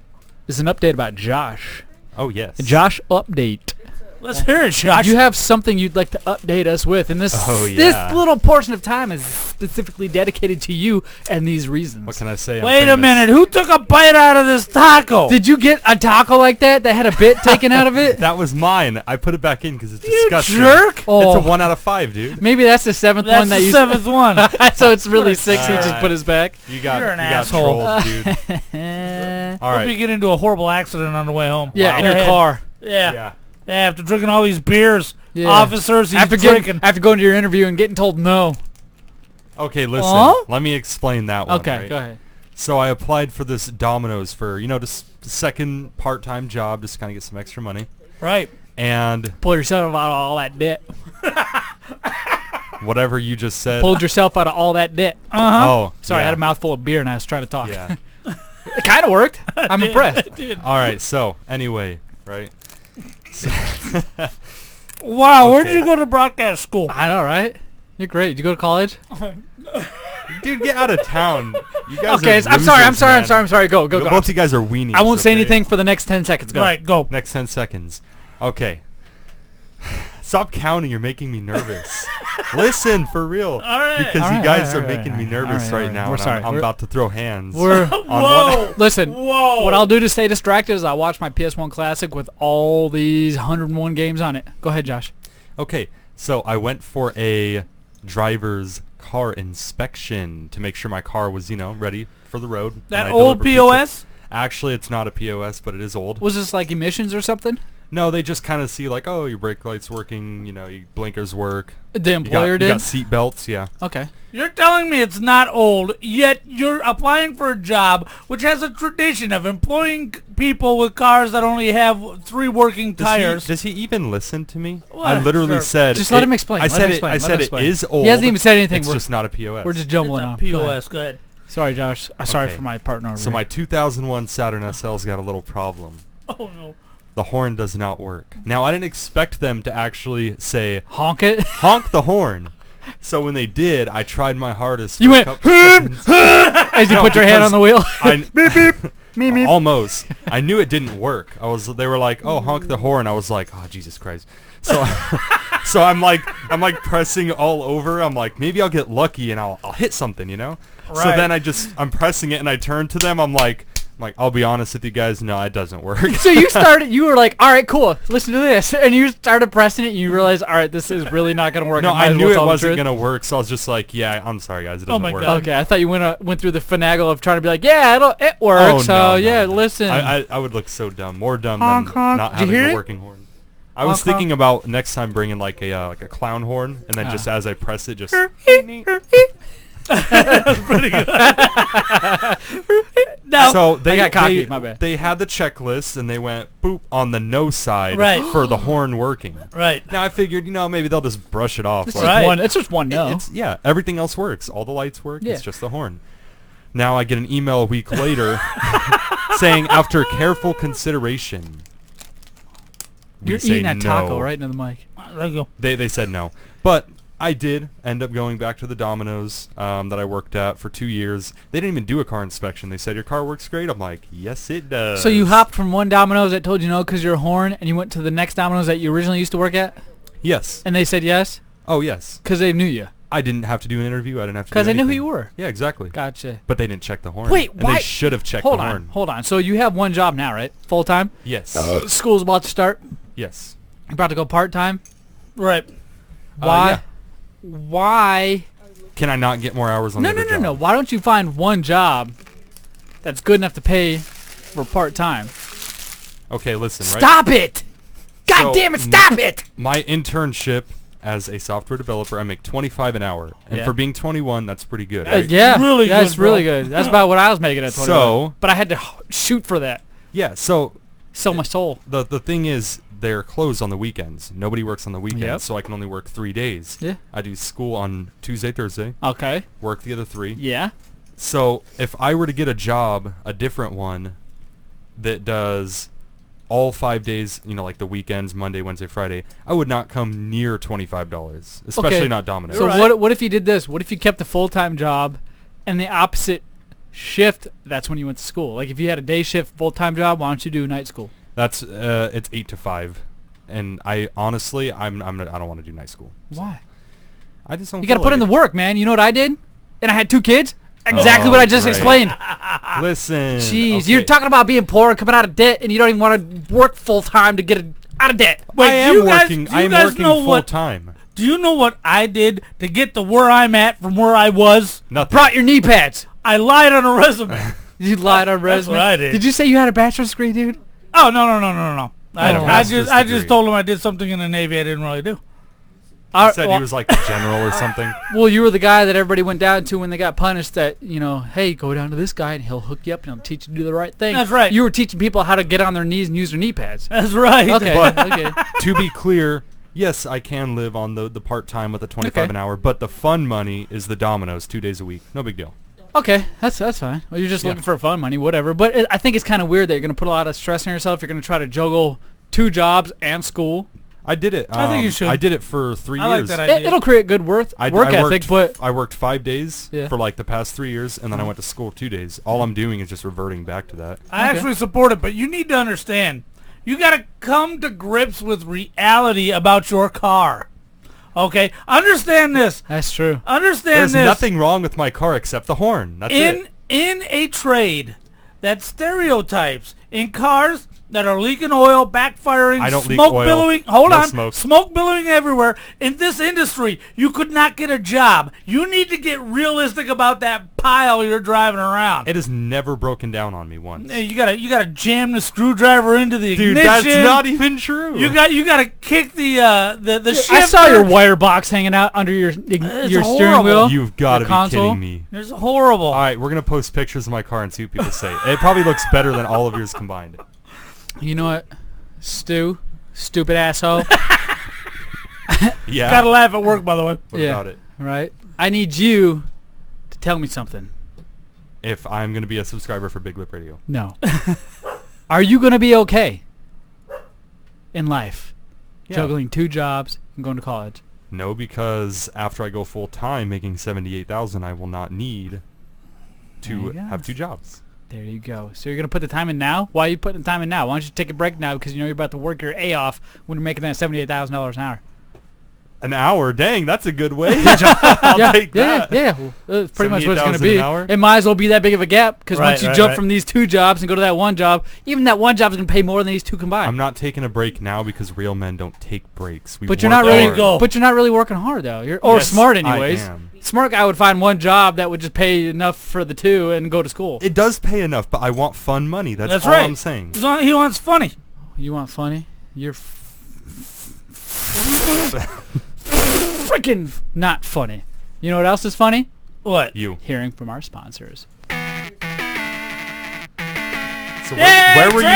is an update about Josh. Oh yes. A Josh update. Let's hear it, Josh. You have something you'd like to update us with, and this Oh, this yeah. little portion of time is specifically dedicated to you and these reasons. What can I say? I'm Wait a famous. minute. Who took a bite out of this taco? Did you get a taco like that had a bit taken out of it? That was mine. I put it back in because it's you disgusting. jerk. Oh, It's a 1 out of 5, dude. maybe that's the seventh That's one that the you. seventh one. So it's really 6. He just Alright. put his back. You got You're an you got asshole. trolled, dude. All Hope you right. get into a horrible accident on the way home. Yeah, in Go your ahead. car. Yeah. Yeah. Yeah, after drinking all these beers. Yeah. Officers, he's After drinking. going to your interview and getting told no. Okay, listen. Huh? Let me explain that one. Okay, right? go ahead. So I applied for this Domino's for just second part-time job, just kind of get some extra money. Right. And Pull yourself out of all that debt. whatever you just said. Pulled yourself out of all that debt. Uh-huh. Oh, Sorry, I yeah. had a mouthful of beer and I was trying to talk. Yeah. It kind of worked. I'm impressed. All right. So anyway, right. Wow, where did Okay. you go to broadcast school? I know, right? You're great. Did you go to college? Dude, get out of town. You guys Okay, are I'm sorry. losers, man. Go, go, go. Both you guys are weenies. I won't say okay? anything for the next 10 seconds. Go. Right, go. Next 10 seconds. Okay. Stop counting. You're making me nervous. Listen, for real. All right. Because All you right, guys all are right, making all me right, nervous all right, right now. We're And sorry. I'm We're- about to throw hands. We're on Whoa. listen. Whoa. What I'll do to stay distracted is I'll watch my PS1 Classic with all these 101 games on it. Go ahead, Josh. Okay, so I went for a driver's car inspection to make sure my car was, ready for the road. That when I old deliver pizza. POS? Actually, it's not a POS, but it is old. Was this like emissions or something? No, they just kind of see like, oh, your brake light's working, your blinkers work. The employer You did? got seat belts, yeah. Okay. You're telling me it's not old, yet you're applying for a job which has a tradition of employing people with cars that only have 3 working tires. Does he even listen to me? What? I literally Sure. said... Just let him explain. I Let said him it. explain. I Let said him it explain. is old. He hasn't even said anything. It's just not a POS. We're just jumbling It's a off. Go ahead. POS. Go ahead. Sorry, Josh. Sorry Okay. for my partner over So here. my 2001 Saturn SL's got a little problem. Oh, no. The horn does not work. Now, I didn't expect them to actually say, Honk it. honk the horn. So when they did, I tried my hardest. You for a went, couple seconds. as you No, put your hand because on the wheel. I, Almost. I knew it didn't work. They were like, "Oh, honk the horn." I was like, "Oh, Jesus Christ!" So, so I'm like pressing all over. I'm like, maybe I'll get lucky and I'll hit something, So Right. then I'm pressing it and I turn to them. I'm like, I'll be honest with you guys. No, it doesn't work. So you were like, all right, cool, listen to this. And you started pressing it and you realized, all right, this is really not going to work. No, might I as knew well it tell the wasn't truth. gonna work. So I was just like, yeah, I'm sorry, guys, it Oh doesn't my work. God. Okay, I thought you went through the finagle of trying to be like, yeah, it works. Oh, So no, yeah, no. listen. I would look so dumb, more dumb Honk, than honk. not Did you having hear a it? working horn. I was Honk, thinking about next time bringing like a clown horn, and then just as I press it, just. Now, So they got cocky, my bad. They had the checklist and they went boop on the no side Right. for the horn working. right. Now I figured, maybe they'll just brush it off. It's like, just Right. one. It's just one no. yeah, everything else works. All the lights work. Yeah. It's just the horn. Now I get an email a week later saying, after careful consideration, we You're say eating that taco no. right into the mic. There you go. They said no, but I did end up going back to the Domino's that I worked at for 2 years. They didn't even do a car inspection. They said, your car works great. I'm like, yes, it does. So you hopped from one Domino's that told you no because you're a horn, and you went to the next Domino's that you originally used to work at, Yes. and they said yes Oh, yes. because they knew you. I didn't have to do an interview. I didn't have to. Because do they knew who anything. you were. Yeah, exactly. Gotcha. But they didn't check the horn. Wait, and why? They should have checked Hold the on, horn. hold on. So you have one job now, right? Full time. Yes. School's about to start. Yes. You're about to go part time. Right. Why? Yeah. Why? Can I not get more hours on No, the no, other no, job? no. Why don't you find one job that's good enough to pay for part time? Okay, listen. Right. Stop it! God So, damn it! Stop it! My internship as a software developer, I make $25 an hour, and Yeah. for being 21, that's pretty good. Yeah, really that's good, really bro. good. That's about what I was making at 21. So- but I had to shoot for that. Yeah. So Sell my soul. the thing is, they're closed on the weekends. Nobody works on the weekends, Yep. so I can only work 3 days. Yeah. I do school on Tuesday, Thursday, Okay. work the other 3. Yeah. So if I were to get a job, a different one, that does all 5 days, like the weekends, Monday, Wednesday, Friday, I would not come near $25, especially Okay. not Domino's. So Right. what if you did this? What if you kept the full-time job and the opposite shift, that's when you went to school? Like if you had a day shift full-time job, why don't you do night school? That's it's 8 to 5, and I honestly, I don't want to do night school. Why? I just don't. You got to feel put in like the work, man. You know what I did? And I had 2 kids? Exactly Oh, what I just great. explained. it. Listen, Jeez, okay. you're talking about being poor and coming out of debt, and you don't even want to work full-time to get out of debt. Wait, I am you guys- working. do you I am guys working know full what- time. Do you know what I did to get to where I'm at from where I was? Nothing. Brought your knee pads. I lied on a resume. You lied on resume. what I did. Did you say you had a bachelor's degree, dude? Oh, no. I Oh, just master's I degree. just told him I did something in the Navy I didn't really do. He said he was like a general or something. Well, you were the guy that everybody went down to when they got punished that, hey, go down to this guy and he'll hook you up and he'll teach you to do the right thing. That's right. You were teaching people how to get on their knees and use their knee pads. That's right. Okay, But- okay. To be clear, yes, I can live on the part time with the 25 Okay. an hour, but the fun money is the Domino's 2 days a week. No big deal. Okay, that's fine. Well, you're just Yeah. looking for fun money, whatever. But I think it's kind of weird that you're going to put a lot of stress on yourself. You're going to try to juggle 2 jobs and school. I did it. I think you should. I did it for 3 I like years. that idea. It'll create good work I ethic, but I worked 5 days Yeah. for like the past 3 years, and then I went to school 2 days. All I'm doing is just reverting back to that. I Okay. actually support it, but you need to understand. You got to come to grips with reality about your car. Okay? Understand this. that's true. Understand There's this. nothing wrong with my car except the horn. That's it. In a trade that stereotypes in cars that are leaking oil, backfiring, I don't leak smoke oil. billowing. Hold No on. smoke. Smoke billowing everywhere. In this industry, you could not get a job. You need to get realistic about that pile you're driving around. It has never broken down on me once. You gotta jam the screwdriver into the ignition. Dude, that's not even true. You gotta kick the shifter. I saw your wire box hanging out under your steering horrible. wheel. You've got to your be console. kidding me. It's horrible. All right, we're going to post pictures of my car and see what people say. It probably looks better than all of yours combined. You know what, Stu? Stupid asshole. Yeah. Gotta laugh at work, by the way. What about it? Right. I need you to tell me something. If I'm going to be a subscriber for Big Lip Radio. No. Are you going to be okay in life? Yeah. Juggling 2 jobs and going to college? No, because after I go full time making $78,000, I will not need to have 2 jobs. There you go. So you're going to put the time in now? Why are you putting the time in now? Why don't you take a break now because you know you're about to work your A off when you're making that $78,000 an hour? An hour? Dang, that's a good wage. I'll take that. Yeah. Well, that's pretty much what it's going to 78,000 be. an hour? It might as well be that big of a gap because once you right, jump right. from these 2 jobs and go to that 1 job, even that 1 job is going to pay more than these 2 combined. I'm not taking a break now because real men don't take breaks. We But you're work not really. hard. go. But you're not really working hard though. Or Yes, smart I anyways. am. Smart guy would find 1 job that would just pay enough for the 2 and go to school. It does pay enough, but I want fun money. That's all right. I'm saying. He wants funny. You want funny? You're freaking not funny. You know what else is funny? What? You. Hearing from our sponsors. So where were you?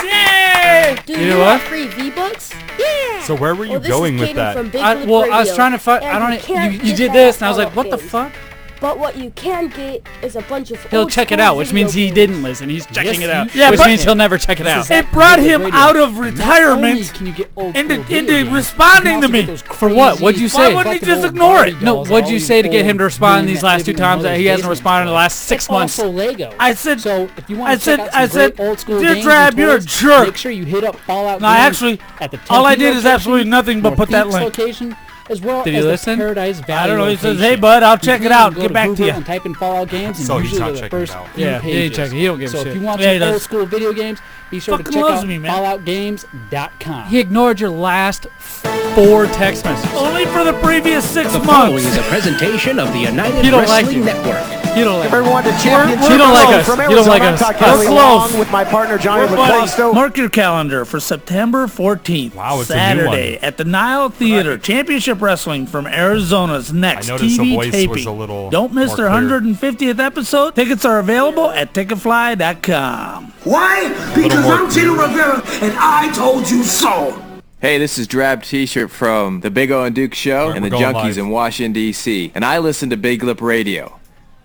Yay! Dude, You you know want what? free V-Bucks? Yeah. So where were you going with that? From Big I Lip was Radio, trying to find. and I don't. can't You get did that this, at and I was like, Fallout what the Games. fuck? But what you can get is a bunch of He'll old check it school out, which video means he games. didn't listen. He's checking Yes, it out, you- Yeah, which but- means he'll never check it out. It brought him out of retirement Can you get old into responding to me. For what? What'd you say? Why wouldn't he just ignore it? No, what'd you say to get him to respond these last 2 times that he hasn't responded in the last 6 months? Also Lego. I said, So if you want I to check said, out some I said, great old school Dear games Drab, and you're a toys, jerk. Make sure you hit up Fallout No, Games actually, at the all I Tempe did is location, absolutely nothing but put that Northeast link. location, as well Did he as listen? the Paradise Valley I don't know. He says, location. hey, bud, I'll check You it can out. go Get back to Google you. and type in Fallout Games, and So he's usually not they're the checking it first out. few Yeah, he ain't pages. checking. He don't give a So shit. if you want Yeah, he some old does. school video games, be sure to Fucking check loves out me, man. FalloutGames.com. He ignored your last 4 text messages. Only for the previous 6 The following months. is a presentation of the United He don't like Wrestling you. Network. You don't like. Everyone to championship. You don't like Road us. from You don't like Arizona. us. I'm Kelly We're along close. with my partner Johnny We're buddies. LaCosto. Mark your calendar for September 14th, Wow, it's a new Saturday, one. at the Nile Theater. Championship Wrestling from Arizona's next I noticed the TV voice taping. was a little Don't miss more their clear. 150th episode. Tickets are available at ticketfly.com. Why? Because more I'm Tito Rivera, and I told you so. Hey, this is Drab T-shirt from the Big O and Duke Show and the We're going Junkies live. in Washington, D.C. And I listen to Big Lip Radio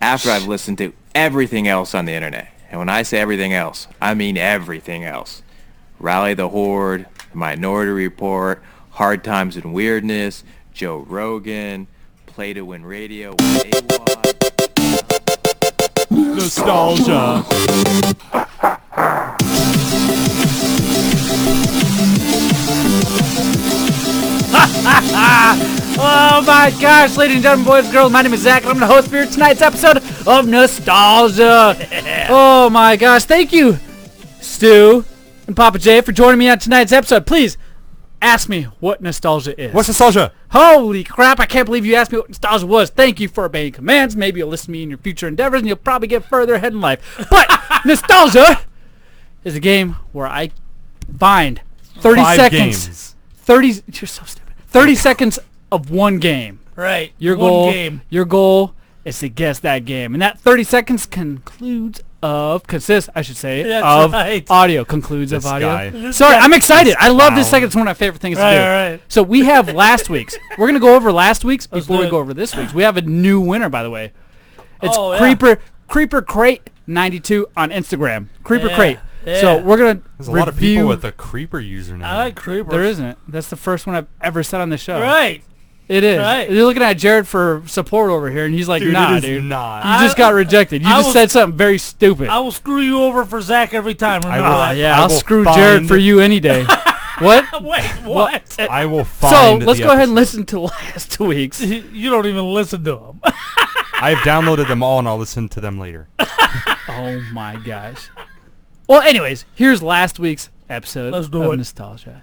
after I've listened to everything else on the internet. And when I say everything else, I mean everything else. Rally the Horde, The Minority Report, Hard Times and Weirdness, Joe Rogan, Play to Win Radio with AWOD. Nostalgia. Oh my gosh, ladies and gentlemen, boys and girls, my name is Zach, and I'm the host for tonight's episode of Nostalgia. Oh my gosh, thank you, Stu and Papa J, for joining me on tonight's episode. Please, ask me what nostalgia is. What's nostalgia? Holy crap, I can't believe you asked me what nostalgia was. Thank you for obeying commands. Maybe you'll listen to me in your future endeavors, and you'll probably get further ahead in life. But nostalgia is a game where I find 30 5 seconds. games. 30, you're so stupid. 30 seconds of one game. Right. Your One goal, game. your goal is to guess that game, and that 30 seconds consists, I should say, That's of right. audio. Concludes This of audio. guy. This Sorry, guy- I'm excited. I love this Wow. segment. It's one of my favorite things Right, to do. right. So we have last week's. We're gonna go over last week's Let's before do we it. go over this week's. We have a new winner, by the way. It's Oh, yeah. Creeper Crate 92 on Instagram. Creeper Yeah, Crate. yeah. So we're gonna There's a lot of people review- with a creeper username. I like creepers. There isn't. That's the first one I've ever said on the show. Right. It is. Right. You're looking at Jared for support over here, and he's like, Dude, nah, it is dude. not. You just got rejected. You I just will- said something very stupid. I will screw you over for Zach every time. Remember will- that? yeah, I I'll will screw find- Jared for you any day. What? Wait, what? I will So find. let's the go ahead and episode. listen to last week's. You don't even listen to him. I've downloaded them all, and I'll listen to them later. Oh my gosh. Well, anyways, here's last week's episode Let's do of it. Nostalgia.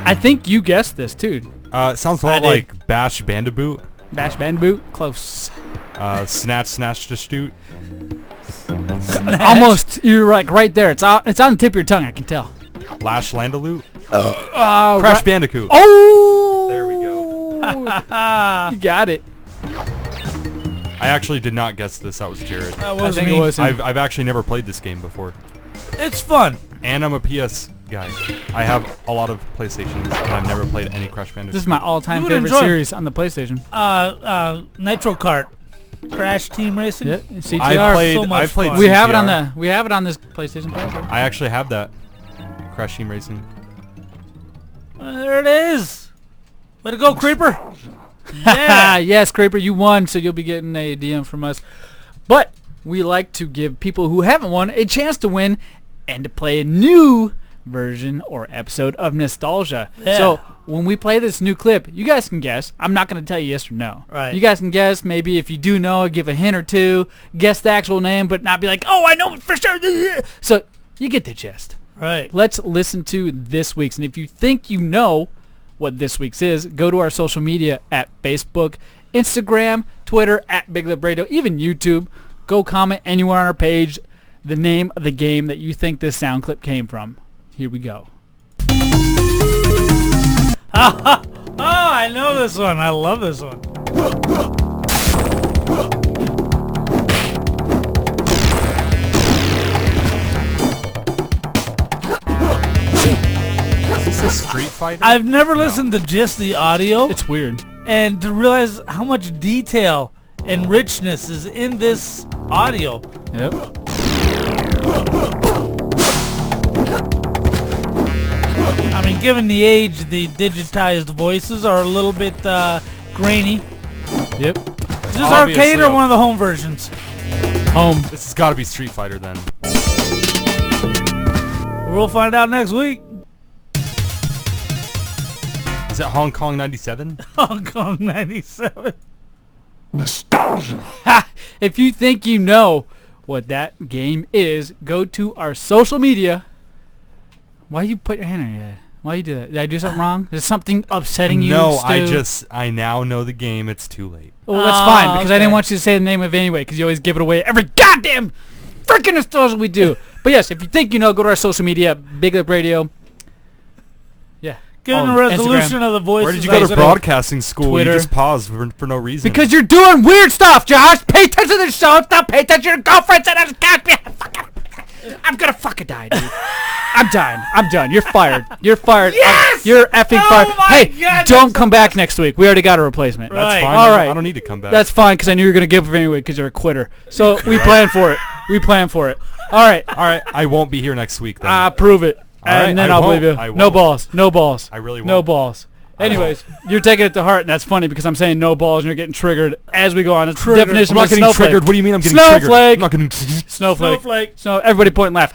I think you guessed this, too. It sounds a lot like Bash Bandiboot. Bash Bandiboot? Close. Snatch to shoot. Almost. You're like right there. It's on the tip of your tongue, I can tell. Lash Landaloot. Crash Bandicoot. Oh! There we go. You got it. I actually did not guess this. That was Jared. That I was think me. it was him. I've actually never played this game before. It's fun. And I'm a PS guy. I have a lot of PlayStations, but I've never played any Crash Bandicoot. This is my all-time You would favorite enjoy it. series on the PlayStation. Nitro Kart. Crash Team Racing. Yeah, CTR. I've played fun. We have it CTR. on this PlayStation Player. I actually have that. Crash Team Racing. There it is. Way to go, Creeper. Yeah. Yes, Creeper, you won, so you'll be getting a DM from us. But we like to give people who haven't won a chance to win and to play a new version or episode of Nostalgia. Yeah. So when we play this new clip, you guys can guess. I'm not going to tell you yes or no. Right. You guys can guess. Maybe if you do know, give a hint or two. Guess the actual name, but not be like, oh, I know it for sure. So you get the gist. Right. Let's listen to this week's. And if you think you know what this week's is, go to our social media at Facebook, Instagram, Twitter, at Big Lip Radio, even YouTube. Go comment anywhere on our page the name of the game that you think this sound clip came from. Here we go. Oh, I know this one. I love this one. Is this a Street Fighter? I've never listened to just the audio. It's weird. And to realize how much detail and richness is in this audio. Yep. I mean, given the age, the digitized voices are a little bit grainy. Yep. Is this Obviously, arcade or one of the home versions? Home. This has got to be Street Fighter then. We'll find out next week. Is it Hong Kong 97? Hong Kong 97. Nostalgia. Ha! If you think you know what that game is, go to our social media. Why you put your hand on your head? Why you do that? Did I do something wrong? Is something upsetting you? No, Stu? I now know the game. It's too late. Well, that's fine, because I didn't want you to say the name of it anyway, because you always give it away every goddamn freaking Nostalgia we do. But yes, if you think you know, go to our social media, Big Lip Radio. Yeah. Given the resolution of the voices. Where did you go to broadcasting school? Twitter. You just paused for no reason. Because you're doing weird stuff, Josh! Pay attention to the show! Stop paying attention to your girlfriends and I'm gonna fucking die, dude. I'm dying. I'm done. You're fired. You're fired. Yes! You're effing fired. my Hey, God, don't come back next week. We already got a replacement. That's Right. fine. All right. I don't need to come back. That's fine, because I knew you were going to give it anyway, because you're a quitter. So we plan for it. We plan for it. All right. All right. I won't be here next week then. Prove it. right, And then I I'll believe won't. you. I No won't. balls. No balls. I really No won't. balls. Anyways, you're taking it to heart, and that's funny because I'm saying no balls, and you're getting triggered as we go on. It's the definition I'm not of getting snowflake. triggered. What do you mean I'm getting Snowflake. triggered? I'm not getting... Snowflake. So everybody point and laugh.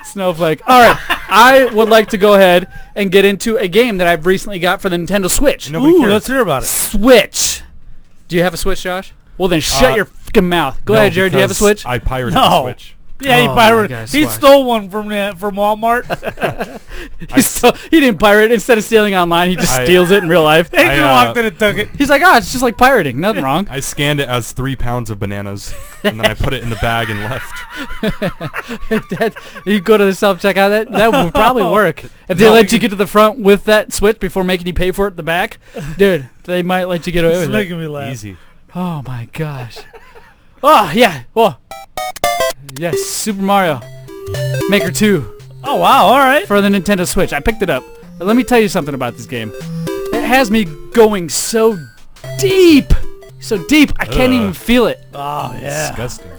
Snowflake. All right. I would like to go ahead and get into a game that I've recently got for the Nintendo Switch. Nobody Ooh, cares. let's hear about it. Switch. Do you have a Switch, Josh? Well, then shut your fucking mouth. Go No, ahead, Jared. Do you have a because Switch? I pirated No. the Switch. Yeah, he Oh, pirated. my God, He Swatch. stole one from Walmart. He didn't pirate it. Instead of stealing online, he just I- steals it in real life. He just walked in and took it. He's like, it's just like pirating. Nothing wrong. I scanned it as 3 pounds of bananas, and then I put it in the bag and left. You go to the self-checkout. That would probably work. If they let you get to the front with that Switch before making you pay for it at the back, dude, they might let you get away It's with it. making me laugh. Easy. Oh, my gosh. Oh, yeah. Well, yes, Super Mario Maker 2 Oh, wow. All right. for the Nintendo Switch. I picked it up. But let me tell you something about this game. It has me going so deep. So deep, I can't even feel it. Oh, yeah. Disgusting.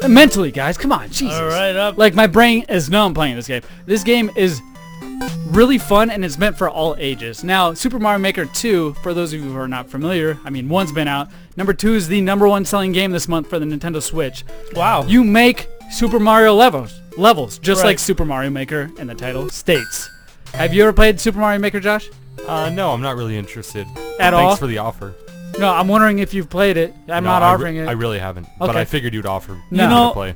Mentally, guys. Come on. Jesus. All right, up. Like, my brain is numb playing this game. This game is really fun, and it's meant for all ages. Now, Super Mario Maker 2, for those of you who are not familiar, I mean, 1's been out. Number 2 is the #1 selling game this month for the Nintendo Switch. Wow. You make Super Mario levels, just Right. like Super Mario Maker, and the title states. Have you ever played Super Mario Maker, Josh? No, I'm not really interested. At Thanks all? for the offer. No, I'm wondering if you've played it. I'm No, not I offering it. I really haven't, but Okay. I figured you'd offer No. to play.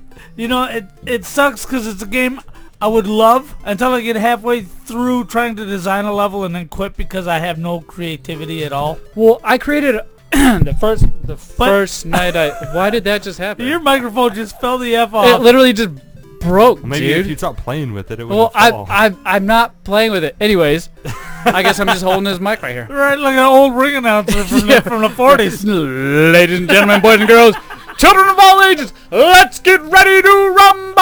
It sucks because it's a game I would love until I get halfway through trying to design a level and then quit because I have no creativity at all. Well, I created the first night I... Why did that just happen? Your microphone just fell the F off. It literally just broke, Well, maybe dude. if you stop playing with it, it Well, wouldn't fall. I'm not playing with it. Anyways, I guess I'm just holding this mic right here. Right, like an old ring announcer from the 40s. Ladies and gentlemen, boys and girls, children of all ages, let's get ready to rumble!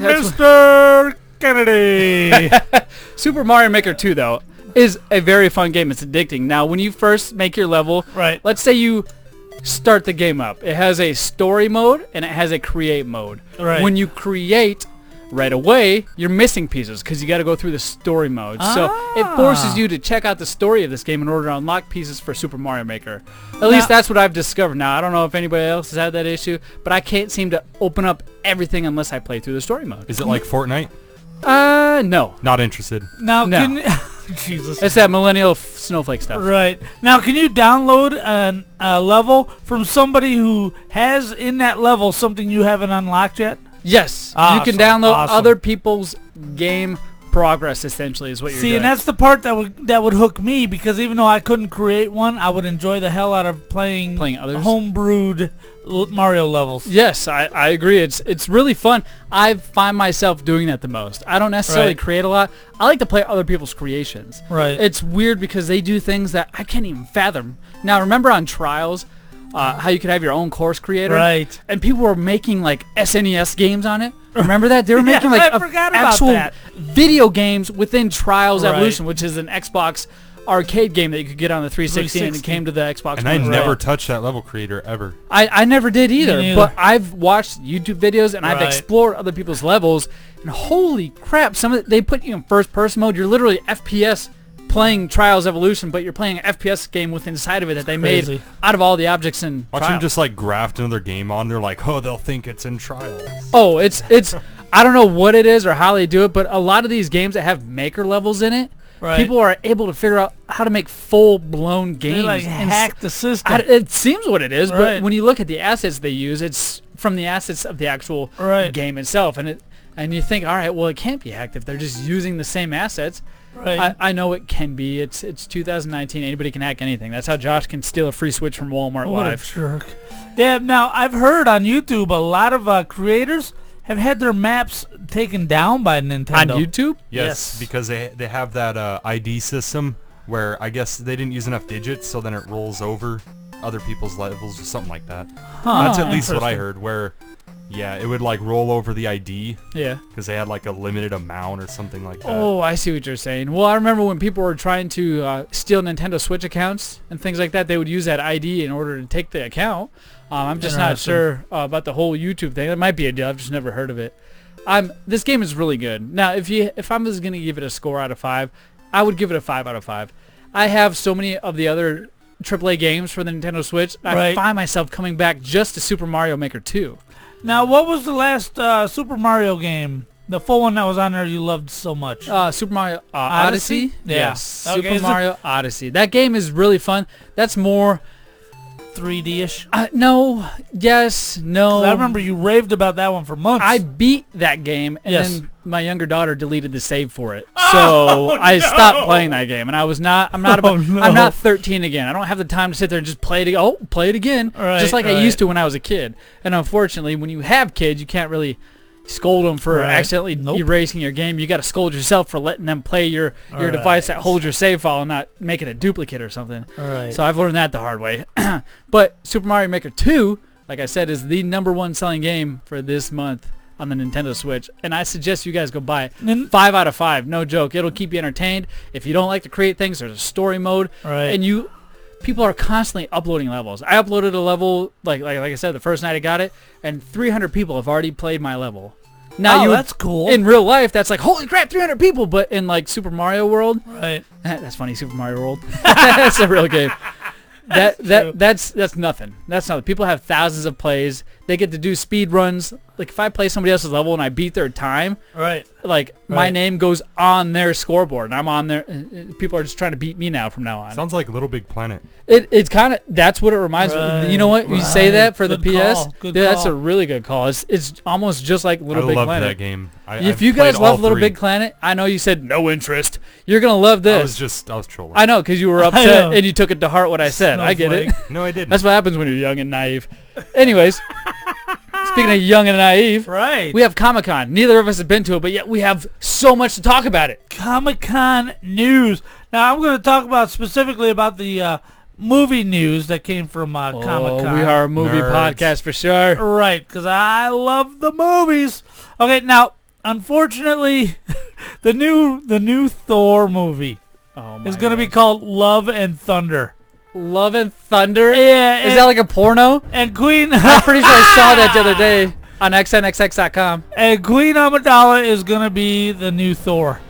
Mr. Kennedy. Super Mario Maker 2, though, is a very fun game. It's addicting. Now, when you first make your level, right. Let's say you start the game up. It has a story mode and it has a create mode. Right. When you create right away, you're missing pieces because you got to go through the story mode. So it forces you to check out the story of this game in order to unlock pieces for Super Mario Maker. At least that's what I've discovered. Now, I don't know if anybody else has had that issue, but I can't seem to open up everything unless I play through the story mode. Is it like Fortnite? No. Not interested. Now, No. can Jesus. It's that millennial snowflake stuff. Right. Now, can you download a level from somebody who has in that level something you haven't unlocked yet? Yes. Awesome. You can download Awesome. other people's game progress, essentially, is what you're See, doing. and that's the part that would hook me, because even though I couldn't create one, I would enjoy the hell out of playing others? homebrewed Mario levels. Yes, I agree. It's really fun. I find myself doing that the most. I don't necessarily Right. create a lot. I like to play other people's creations. Right. It's weird because they do things that I can't even fathom. Now, remember on Trials, how you could have your own course creator? Right. And people were making like SNES games on it. Remember that? They were Yeah, making like I forgot about actual that. video games within Trials Right. Evolution, which is an Xbox arcade game that you could get on the 360 and it came to the Xbox And I One. never touched that level creator ever. I never did either, neither. but I've watched YouTube videos and I've Right. explored other people's levels, and holy crap, some of it, they put you in first person mode. You're literally FPS playing Trials Evolution, but you're playing an FPS game with inside of it that they crazy. made out of all the objects in Watch them Trials. just like graft another game on. They're like, oh, they'll think it's in Trials. Oh, it's I don't know what it is or how they do it, but a lot of these games that have maker levels in it, Right. people are able to figure out how to make full-blown games. They like and hack the system. it seems what it is, Right. but when you look at the assets they use, it's from the assets of the actual Right. game itself, and you think, all right, well, it can't be hacked if they're just using the same assets. Right. I know it can be. It's 2019. Anybody can hack anything. That's how Josh can steal a free Switch from Walmart What a Live. jerk. Yeah, now I've heard on YouTube a lot of creators have had their maps taken down by Nintendo. On YouTube? Yes, because they have that ID system where I guess they didn't use enough digits, so then it rolls over other people's levels or something like that. That's at least what I heard, where, yeah, it would like roll over the ID. Yeah. Because they had like a limited amount or something like that. Oh, I see what you're saying. Well, I remember when people were trying to steal Nintendo Switch accounts and things like that, they would use that ID in order to take the account. I'm just not sure about the whole YouTube thing. It might be a deal. I've just never heard of it. This game is really good. Now, if I was going to give it a score out of 5, I would give it a 5 out of 5. I have so many of the other AAA games for the Nintendo Switch. I find myself coming back just to Super Mario Maker 2. Now, what was the last Super Mario game? The full one that was on there you loved so much? Super Mario Odyssey? Yeah. Yes. Okay, Super Mario Odyssey. That game is really fun. That's more 3D-ish? No. Yes. No. I remember you raved about that one for months. I beat that game, and Yes. then my younger daughter deleted the save for it. So I stopped playing that game, and I'm not 13 again. I don't have the time to sit there and just play it. Play it again, just like I used to when I was a kid. And unfortunately, when you have kids, you can't really scold them for accidentally erasing your game. You got to scold yourself for letting them play your device that holds your save file and not making a duplicate or something. So I've learned that the hard way. But Super Mario Maker 2, like I said, is the #1 selling game for this month on the Nintendo Switch, and I suggest you guys go buy it. 5 out of 5, no joke. It'll keep you entertained. If you don't like to create things, there's a story mode, and people are constantly uploading levels. I uploaded a level, like I said, the first night I got it, and 300 people have already played my level. Now that's cool. In real life, that's like, holy crap, 300 people, but in like Super Mario World, that's funny, Super Mario World, that's a real game. That's nothing. That's nothing. People have thousands of plays. They get to do speed runs. Like if I play somebody else's level and I beat their time, Right. like my name goes on their scoreboard and I'm on there. People are just trying to beat me now from now on. Sounds like Little Big Planet. It's kind of, that's what it reminds me. You know what? You say that for Good the PS. call. Good That's call. a really good call. It's almost just like Little I Big love Planet. that game. If I've you guys played all love Little 3. Big Planet, I know you said no interest. You're gonna love this. I was trolling. I know, because you were I upset know. and you took it to heart what I said. I get it. Snowflake. No, I didn't. That's what happens when you're young and naive. Anyways, speaking of young and naive, Right. we have Comic-Con. Neither of us have been to it, but yet we have so much to talk about it. Comic-Con news. Now I'm going to talk about specifically about the movie news that came from Comic-Con. We are a movie Nerds. podcast for sure. Right, because I love the movies. Okay, now unfortunately, the new Thor movie is going to be called Love and Thunder. Love and Thunder? Yeah, Is that like a porno? And Queen? I'm pretty sure I saw that the other day on xnxx.com. And Queen Amidala is going to be the new Thor.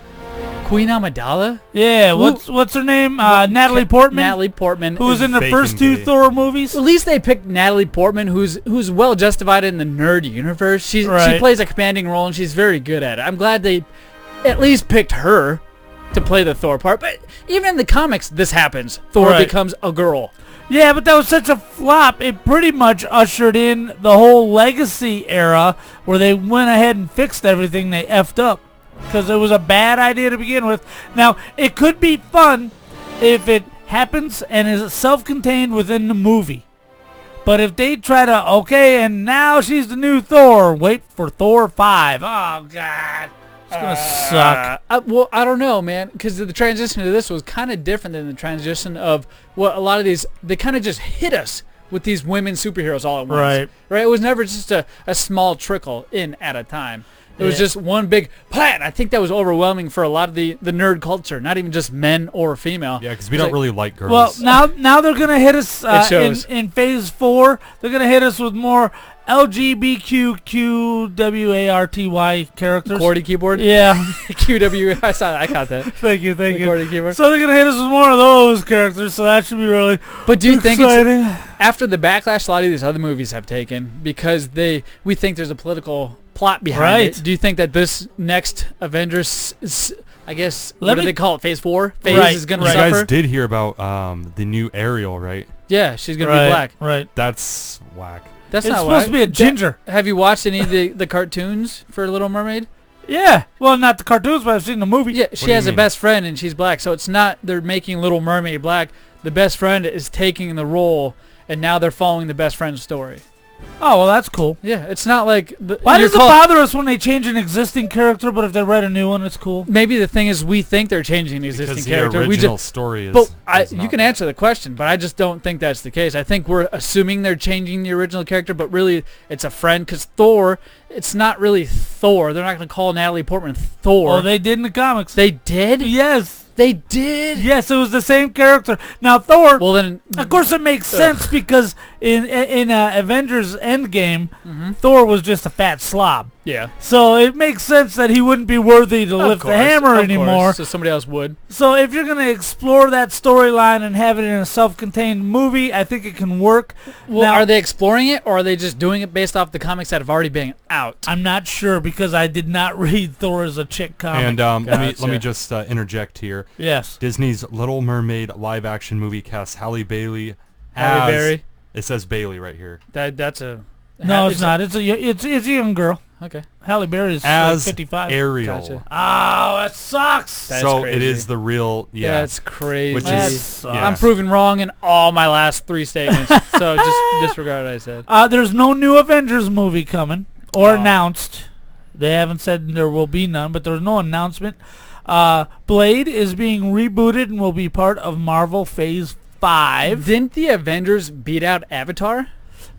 Queen Amidala? Yeah, what's her name? Natalie Portman. Natalie Portman. Who was in the Bacon first 2 gay. Thor movies? At least they picked Natalie Portman, who's well justified in the nerd universe. She Right. plays a commanding role, and she's very good at it. I'm glad they at least picked her to play the Thor part. But even in the comics, this happens. Thor Right. becomes a girl. Yeah, but that was such a flop. It pretty much ushered in the whole Legacy era where they went ahead and fixed everything they effed up. Because it was a bad idea to begin with. Now, it could be fun if it happens and is self-contained within the movie. But if they try to, okay, and now she's the new Thor, wait for Thor 5. Oh, God. It's going to suck. Well, I don't know, man, because the transition to this was kind of different than the transition of what a lot of these, they kind of just hit us with these women superheroes all at once. Right? It was never just a small trickle in at a time. It was just one big plan. I think that was overwhelming for a lot of the nerd culture, not even just men or female. Yeah, because we don't really like girls. Well, now they're going to hit us in Phase 4. They're going to hit us with more LGBTQWARTY characters. QWERTY keyboard? Yeah. QW. I caught that. Thank you. QWERTY keyboard. So they're going to hit us with more of those characters, so that should be really But do you think exciting. after the backlash a lot of these other movies have taken, because we think there's a political plot behind it, do you think that this next Avengers, I guess, what do they call it, Phase 4? Phase is going to suffer? You guys did hear about the new Ariel, right? Yeah, she's going to be black. Right. That's whack. That's It's not supposed to be a ginger. Have you watched any of the cartoons for Little Mermaid? Yeah. Well, not the cartoons, but I've seen the movie. Yeah, she has a best friend, and she's black. So it's not they're making Little Mermaid black. The best friend is taking the role, and now they're following the best friend's story. Oh, well, that's cool. Yeah, it's not like... Why does it bother us when they change an existing character, but if they write a new one, it's cool? Maybe the thing is we think they're changing the existing character. The original story is... But you can answer the question, but I just don't think that's the case. I think we're assuming they're changing the original character, but really it's a friend, because Thor, it's not really Thor. They're not going to call Natalie Portman Thor. Oh, they did in the comics. They did? Yes. They did? Yes, it was the same character. Now, Thor, well, then, of course it makes sense because in Avengers Endgame, Thor was just a fat slob. Yeah. So it makes sense that he wouldn't be worthy to lift the hammer anymore. So somebody else would. So if you're going to explore that storyline and have it in a self-contained movie, I think it can work. Well, now, are they exploring it, or are they just doing it based off the comics that have already been out? I'm not sure because I did not read Thor as a chick comic. And let me just interject here. Yes. Disney's Little Mermaid live-action movie casts Halle Bailey. Halle Berry. It says Bailey right here. That's a... No, it's not. It's a young girl. Okay. Halle Berry is as like 55. Ariel. Gotcha. Oh, that sucks. That's so crazy. it is the real. Yeah, that's crazy. Which is, I'm proven wrong in all my last 3 statements. So just disregard what I said. There's no new Avengers movie coming or announced. They haven't said there will be none, but there's no announcement. Blade is being rebooted and will be part of Marvel Phase 5. Didn't the Avengers beat out Avatar?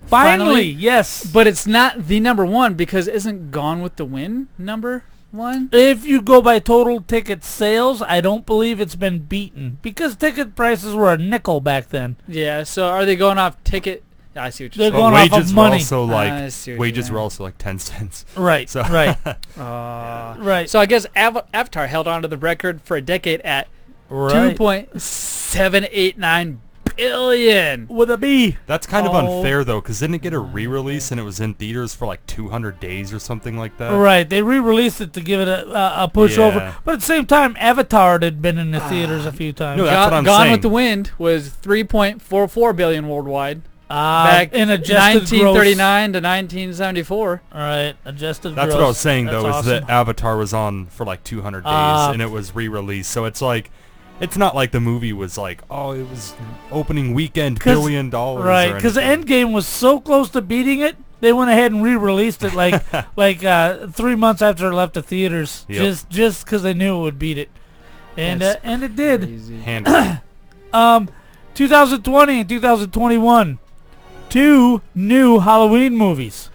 Finally, yes. But it's not the number 1 because isn't Gone with the Wind number 1? If you go by total ticket sales, I don't believe it's been beaten because ticket prices were a nickel back then. Yeah, so are they going off ticket? I see what you're They're saying. going off of money. Also wages mean. were also like 10 cents. Right, so. right. Right. So I guess Avatar held on to the record for a decade at $2.789 billion with a B. That's kind of unfair though, because didn't it get a re-release and it was in theaters for like 200 days or something like that? Right, they re-released it to give it a push over, but at the same time, Avatar had been in the theaters a few times. No, that's what I'm Gone saying. with the Wind was 3.44 billion worldwide. Back in adjusted 1939 to 1974. All right, adjusted That's gross. what I was saying That's though, is awesome. that Avatar was on for like 200 days and it was re-released. So it's like, it's not like the movie was like, oh, it was opening weekend $1 billion. Right, because the Endgame was so close to beating it, they went ahead and re-released it like 3 months after it left the theaters, just because they knew it would beat it, and it did. 2020 and 2021, 2 new Halloween movies.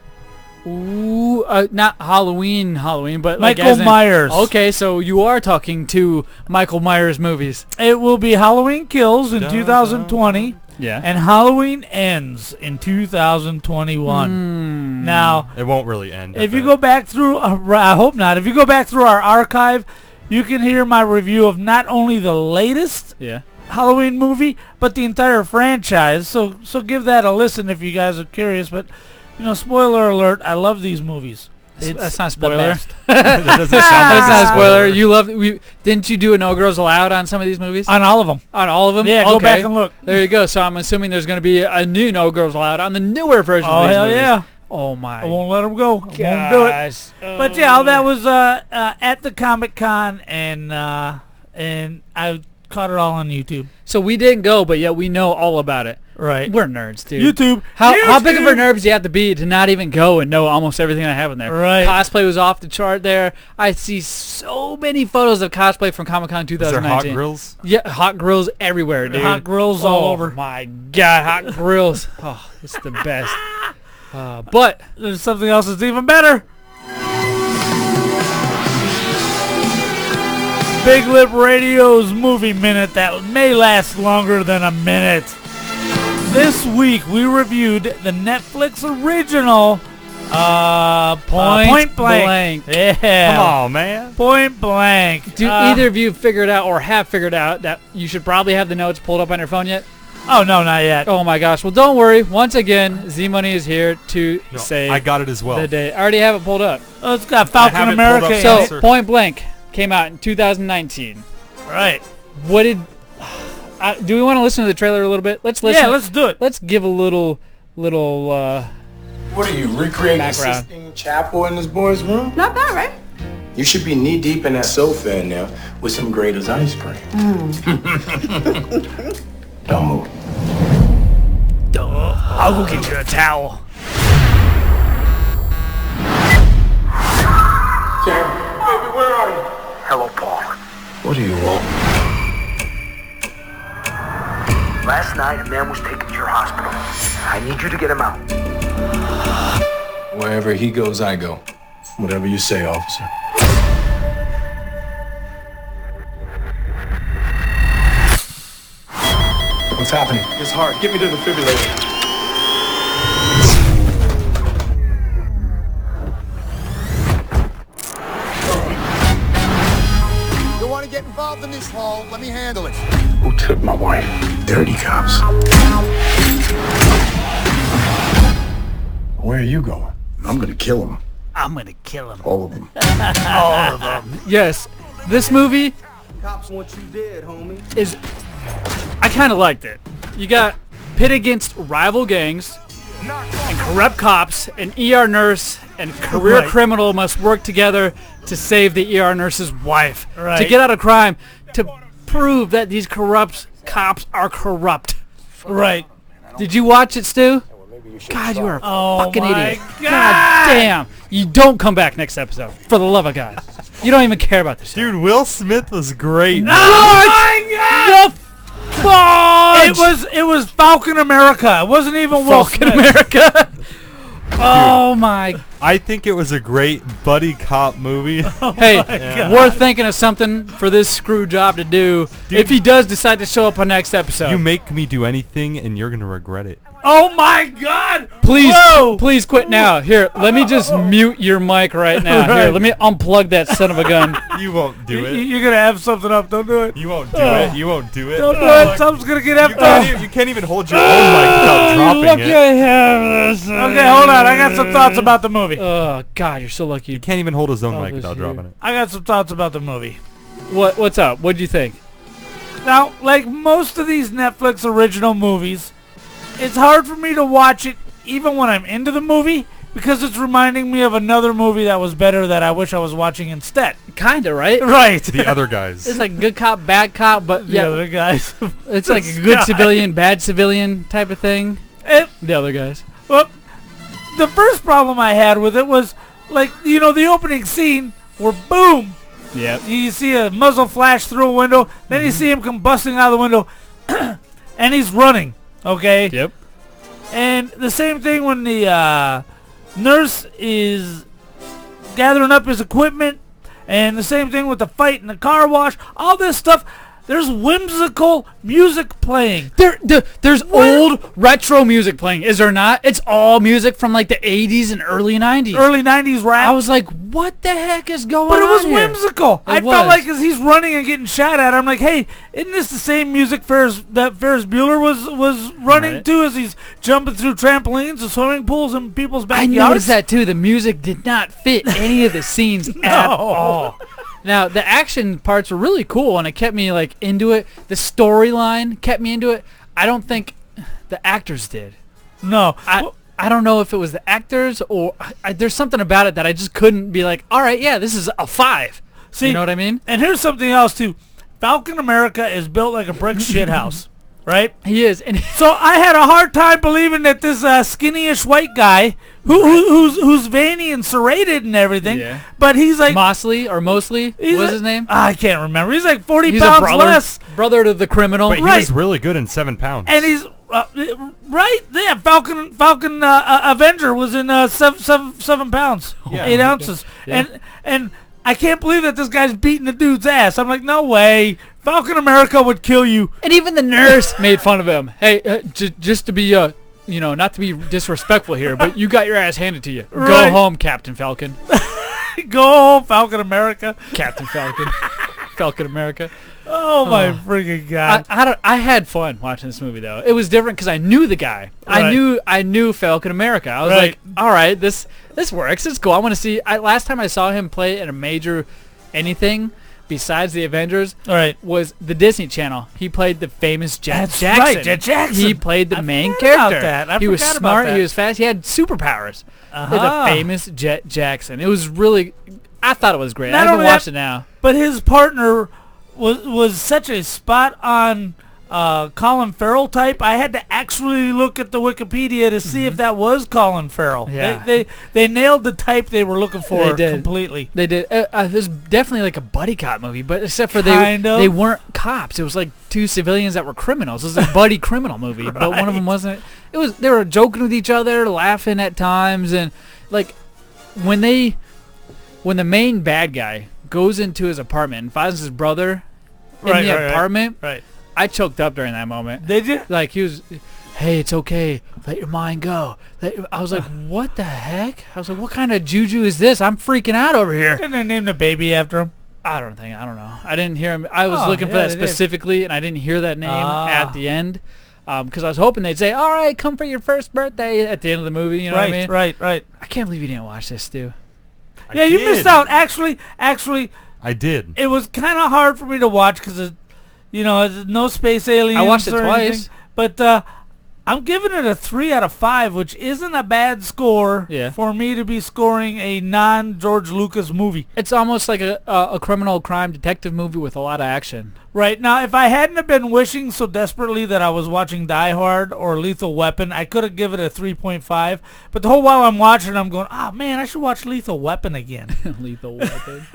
Ooh, not Halloween, but Michael like as in- Myers. Okay, so you are talking 2 Michael Myers movies. It will be Halloween Kills in 2020. Yeah. And Halloween Ends in 2021. Now, it won't really end. If you go back through, I hope not. If you go back through our archive, you can hear my review of not only the latest Halloween movie, but the entire franchise. So give that a listen if you guys are curious. But spoiler alert, I love these movies. That's not spoiler. That doesn't sound That's like not spoiler. You love. Didn't you do a No Girls Allowed on some of these movies? On all of them. On all of them? Yeah, go back and look. There you go. So I'm assuming there's going to be a new No Girls Allowed on the newer version of these hell movies. Yeah. Oh my. I won't let them go. I won't do it. But yeah, that was at the Comic-Con, and I caught it all on YouTube. So we didn't go, but yet we know all about it. Right. We're nerds, dude. YouTube. How big of a nerds do you have to be to not even go and know almost everything I have in there? Right. Cosplay was off the chart there. I see so many photos of cosplay from Comic-Con 2019. Is there hot grills? Yeah, hot grills everywhere, dude. Hot grills all over. Oh my God, hot grills. Oh, it's the best. But there's something else that's even better. Big Lip Radio's Movie Minute that may last longer than a minute. This week we reviewed the Netflix original Point Blank. Yeah. Come on, man. Point Blank. Do either of you figured out or have figured out that you should probably have the notes pulled up on your phone yet? Oh, no, not yet. Oh, my gosh. Well, don't worry. Once again, Z-Money is here to say I got it as well. the day. I already have it pulled up. Oh, it's got Falcon America. So, Point Blank came out in 2019. Right. What did... do we want to listen to the trailer a little bit? Let's listen. Yeah, let's do it. Let's give a little What are you, recreating background. Sistine Chapel in this boy's room? Not bad, right? You should be knee-deep in that sofa in there with some Grater's ice cream. Don't move. I'll go get you a towel. Karen, baby, where are you? Hello, Paul. What do you want? Last night, a man was taken to your hospital. I need you to get him out. Wherever he goes, I go. Whatever you say, officer. What's happening? His heart. Get me to the defibrillator. You want to get involved in this haul? Let me handle it. Who took my wife? Dirty cops. Where are you going? I'm gonna kill him. I'm going to kill him. All of them. All of them. Yes. This movie Cops want you dead, homie. is... I kind of liked it. You got pit against rival gangs and corrupt cops. An ER nurse and career criminal must work together to save the ER nurse's wife. Right. To get out of crime. To prove that these corrupt cops are corrupt. Right. Did you watch it, Stu? God, you are a fucking my idiot. God damn. You don't come back next episode. For the love of God. You don't even care about this. Dude, Will Smith was great. Oh my God! It was Falcon America. It wasn't even Will Falcon Smith. America. Oh my I think it was a great buddy cop movie. Hey, we're thinking of something for this screw job to do if he does decide to show up on next episode. You make me do anything, and you're gonna regret it. Oh my God! Please, Whoa! please quit now. Here, let me just mute your mic right now. Here, let me unplug that son of a gun. You won't do it. You're gonna have something up. Don't do it. You won't do it. You won't do it. Don't do it. Something's gonna get effed up. You can't even hold your own mic without dropping Look, it. I have this. Okay, hold on. I got some thoughts about the movie. Oh God, you're so lucky. He can't even hold his own mic this without here. dropping it. I got some thoughts about the movie. What's up? What'd you think? Now, like most of these Netflix original movies, it's hard for me to watch it even when I'm into the movie because it's reminding me of another movie that was better that I wish I was watching instead. Kinda, right? Right. The other guys. It's like good cop, bad cop, but The other guys. it's like a good civilian, bad civilian type of thing. The other guys. Well, the first problem I had with it was, like, you know, the opening scene where boom, Yep. you see a muzzle flash through a window, then you see him come busting out of the window, and he's running, okay? Yep. And the same thing when the nurse is gathering up his equipment, and the same thing with the fight in the car wash, all this stuff. There's whimsical music playing. There's old retro music playing, is there not? It's all music from like the 80s and early 90s. Early 90s rap. I was like, what the heck is going But on it was here? whimsical. I was. felt like as he's running and getting shot at, I'm like, hey, isn't this the same music that Ferris Bueller was running to as he's jumping through trampolines and swimming pools in people's I backyards? noticed that too. The music did not fit any of the scenes at all. Now, the action parts were really cool, and it kept me like into it. The storyline kept me into it. I don't think the actors did. No. I don't know if it was the actors or there's something about it that I just couldn't be like, all right, yeah, this is a 5. See, you know what I mean? And here's something else too. Falcon America is built like a brick shithouse, right? He is. And so I had a hard time believing that this skinny-ish white guy who's veiny and serrated and everything, but he's like Mosley or Mosley, what's his name? I can't remember. He's like 40 He's pounds a brother, less. Brother to the criminal. But he was really good in 7 pounds. And he's right. Yeah, Falcon Avenger was in 7 pounds, 8 ounces, and I can't believe that this guy's beating the dude's ass. I'm like, no way. Falcon America would kill you. And even the nurse made fun of him. Hey, just to be you know, not to be disrespectful here, but you got your ass handed to you. Right. Go home, Captain Falcon. Go home, Falcon America. Captain Falcon. Falcon America. Oh my freaking God! I had fun watching this movie though. It was different because I knew the guy. Right. I knew Falcon America. I was like, all right, this works. It's cool. I want to see. Last time I saw him play in a major anything besides the Avengers, was the Disney Channel. He played the famous Jet Jackson. Right, Jet Jackson. He played the main forgot character. about that. He was forgot about smart. that. He was fast. He had superpowers. The famous Jet Jackson. It was really. I thought it was great. I haven't watched it now. But his partner was such a spot on Colin Farrell type. I had to actually look at the Wikipedia to see if that was Colin Farrell. Yeah. They nailed the type they were looking for completely. They did. It was definitely like a buddy cop movie, but except for they weren't cops. It was like two civilians that were criminals. It was a buddy criminal movie, but one of them wasn't. They were joking with each other, laughing at times, and like when the main bad guy goes into his apartment and finds his brother in the apartment. Right. I choked up during that moment. Did you? Like he was, hey, it's okay. Let your mind go. I was like, what the heck? I was like, what kind of juju is this? I'm freaking out over here. Didn't they name the baby after him? I don't know. I didn't hear him. I was looking for that specifically, and I didn't hear that name at the end. Because I was hoping they'd say, all right, come for your first birthday at the end of the movie. You know what I mean? Right. I can't believe you didn't watch this, Stu. Yeah, you missed out. Actually, I did. It was kind of hard for me to watch because, it's no space aliens. I watched it or twice. anything. But I'm giving it a 3 out of 5, which isn't a bad score for me to be scoring a non-George Lucas movie. It's almost like a criminal crime detective movie with a lot of action. Right. Now, if I hadn't have been wishing so desperately that I was watching Die Hard or Lethal Weapon, I could have given it a 3.5. But the whole while I'm watching, I'm going, man, I should watch Lethal Weapon again. Lethal Weapon.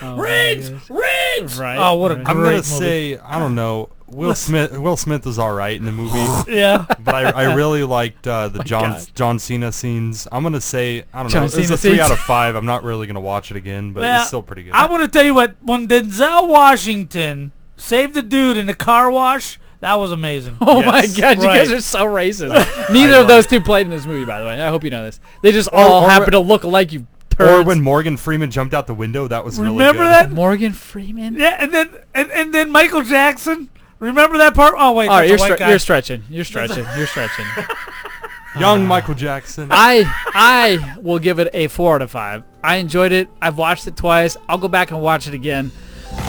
Rings! Right. Oh, what a great I'm going to movie. say, I don't know, Will Smith was all right in the movie. Yeah. But I really liked the John Cena scenes. I'm gonna say I don't know. It's a 3 out of 5. I'm not really gonna watch it again, but it's still pretty good. I'm gonna tell you what. When Denzel Washington saved the dude in the car wash, that was amazing. Oh my God, you guys are so racist. Neither of those two played in this movie, by the way. I hope you know this. They just all happen to look alike, you turds. Or when Morgan Freeman jumped out the window, that was really good. Remember that? Morgan Freeman? Yeah, and then Michael Jackson. Remember that part? Oh wait, that's a white guy. You're stretching. You're stretching. You're stretching. Young Michael Jackson. I will give it a 4 out of 5. I enjoyed it. I've watched it twice. I'll go back and watch it again.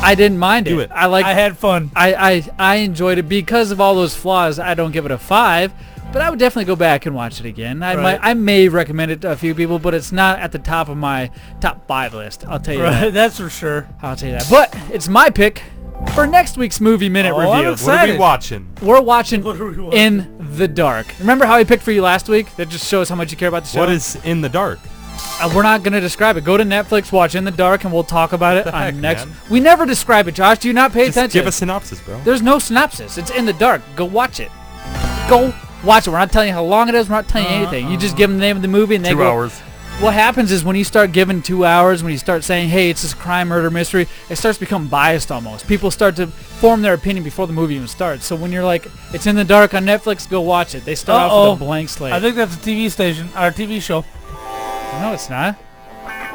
I didn't mind it. I had fun. I enjoyed it because of all those flaws. I don't give it a 5, but I would definitely go back and watch it again. I may recommend it to a few people, but it's not at the top of my top 5 list. I'll tell you that. That's for sure. I'll tell you that. But it's my pick for next week's Movie Minute Review. I'm excited. What are we watching? We're watching In the Dark. Remember how I picked for you last week? That just shows how much you care about the show. What is In the Dark? We're not going to describe it. Go to Netflix, watch In the Dark, and we'll talk about it on next. Man? We never describe it, Josh. Do you not pay attention? Give a synopsis, bro. There's no synopsis. It's In the Dark. Go watch it. Go watch it. We're not telling you how long it is. We're not telling you anything. You just give them the name of the movie, and they 2 go. hours. What happens is when you start giving 2 hours, when you start saying, hey, it's this crime, murder, mystery, it starts to become biased almost. People start to form their opinion before the movie even starts. So when you're like, it's In the Dark on Netflix, go watch it. They start off with a blank slate. I think that's a TV station, or a TV show. No, it's not.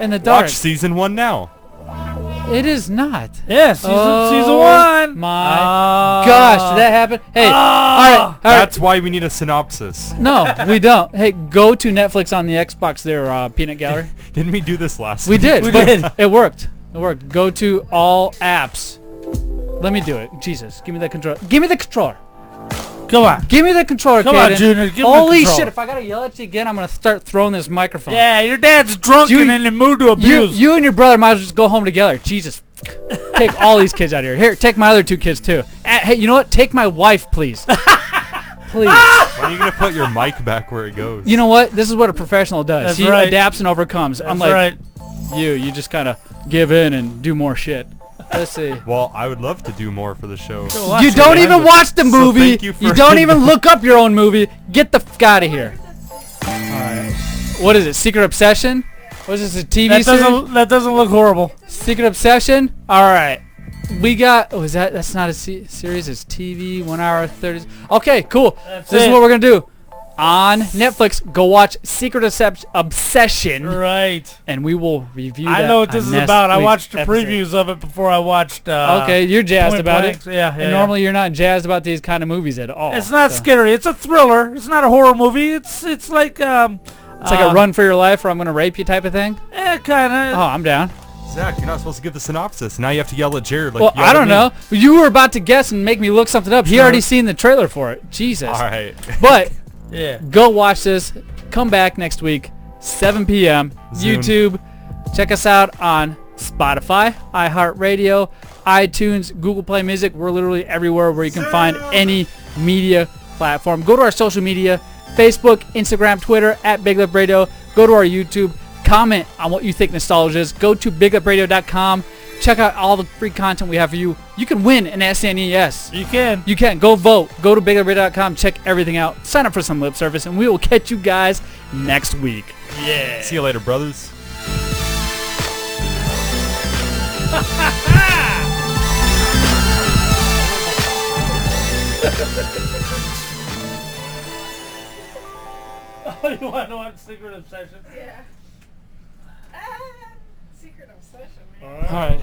In the Dark. Watch season 1 now. It is not. Yeah, season 1. My gosh, did that happen? Hey, all right. That's why we need a synopsis. No, we don't. Hey, go to Netflix on the Xbox there, Peanut Gallery. Didn't we do this last We week? did. We did. It worked. It worked. Go to all apps. Let me do it. Jesus, give me that controller. Give me the controller. Come on. Give me the controller, Come Kaden. on, Junior. Give me the Holy controller. shit, if I gotta yell at you again, I'm gonna start throwing this microphone. Yeah, your dad's drunk and in the mood to abuse. You and your brother might as well just go home together. Jesus. Take all these kids out of here. Here, take my other 2 kids too. Hey, you know what? Take my wife, please. Please. Why are you going to put your mic back where it goes? You know what? This is what a professional does. That's He right. adapts and overcomes. That's Unlike right. you just kind of give in and do more shit. Let's see. Well, I would love to do more for the show. You don't even watch the movie. So thank you for don't even look up your own movie. Get the fuck out of here. Alright. What is it? Secret Obsession? What is this, a TV series? That doesn't look horrible. Secret Obsession? Alright. We got... Oh, that's not a series. It's TV. 1 hour, 30... Okay, cool. This is what we're going to do. On Netflix, go watch Secret Obsession. Right. And we will review that. I know what this is about. I watched the episode. previews of it before I watched... okay, you're jazzed Point about Blank. it. Yeah. And normally you're not jazzed about these kind of movies at all. It's not scary. It's a thriller. It's not a horror movie. It's like... it's like a run for your life or I'm going to rape you type of thing? Yeah, kind of. Oh, I'm down. Zach, you're not supposed to give the synopsis. Now you have to yell at Jared. Like Well, I don't know. You were about to guess and make me look something up. He already seen the trailer for it. Jesus. All right. But yeah, go watch this. Come back next week, 7 p.m. Zune. YouTube. Check us out on Spotify, iHeartRadio, iTunes, Google Play Music. We're literally everywhere where you can find any media platform. Go to our social media, Facebook, Instagram, Twitter, at Big Lip Radio. Go to our YouTube. Comment on what you think nostalgia is. Go to BigUpRadio.com. Check out all the free content we have for you. You can win an SNES. You can. You can. Go vote. Go to BigUpRadio.com. Check everything out. Sign up for some lip service, and we will catch you guys next week. Yeah. See you later, brothers. Oh, you want to know what Secret Obsession? Yeah. Secret Obsession, man. All right.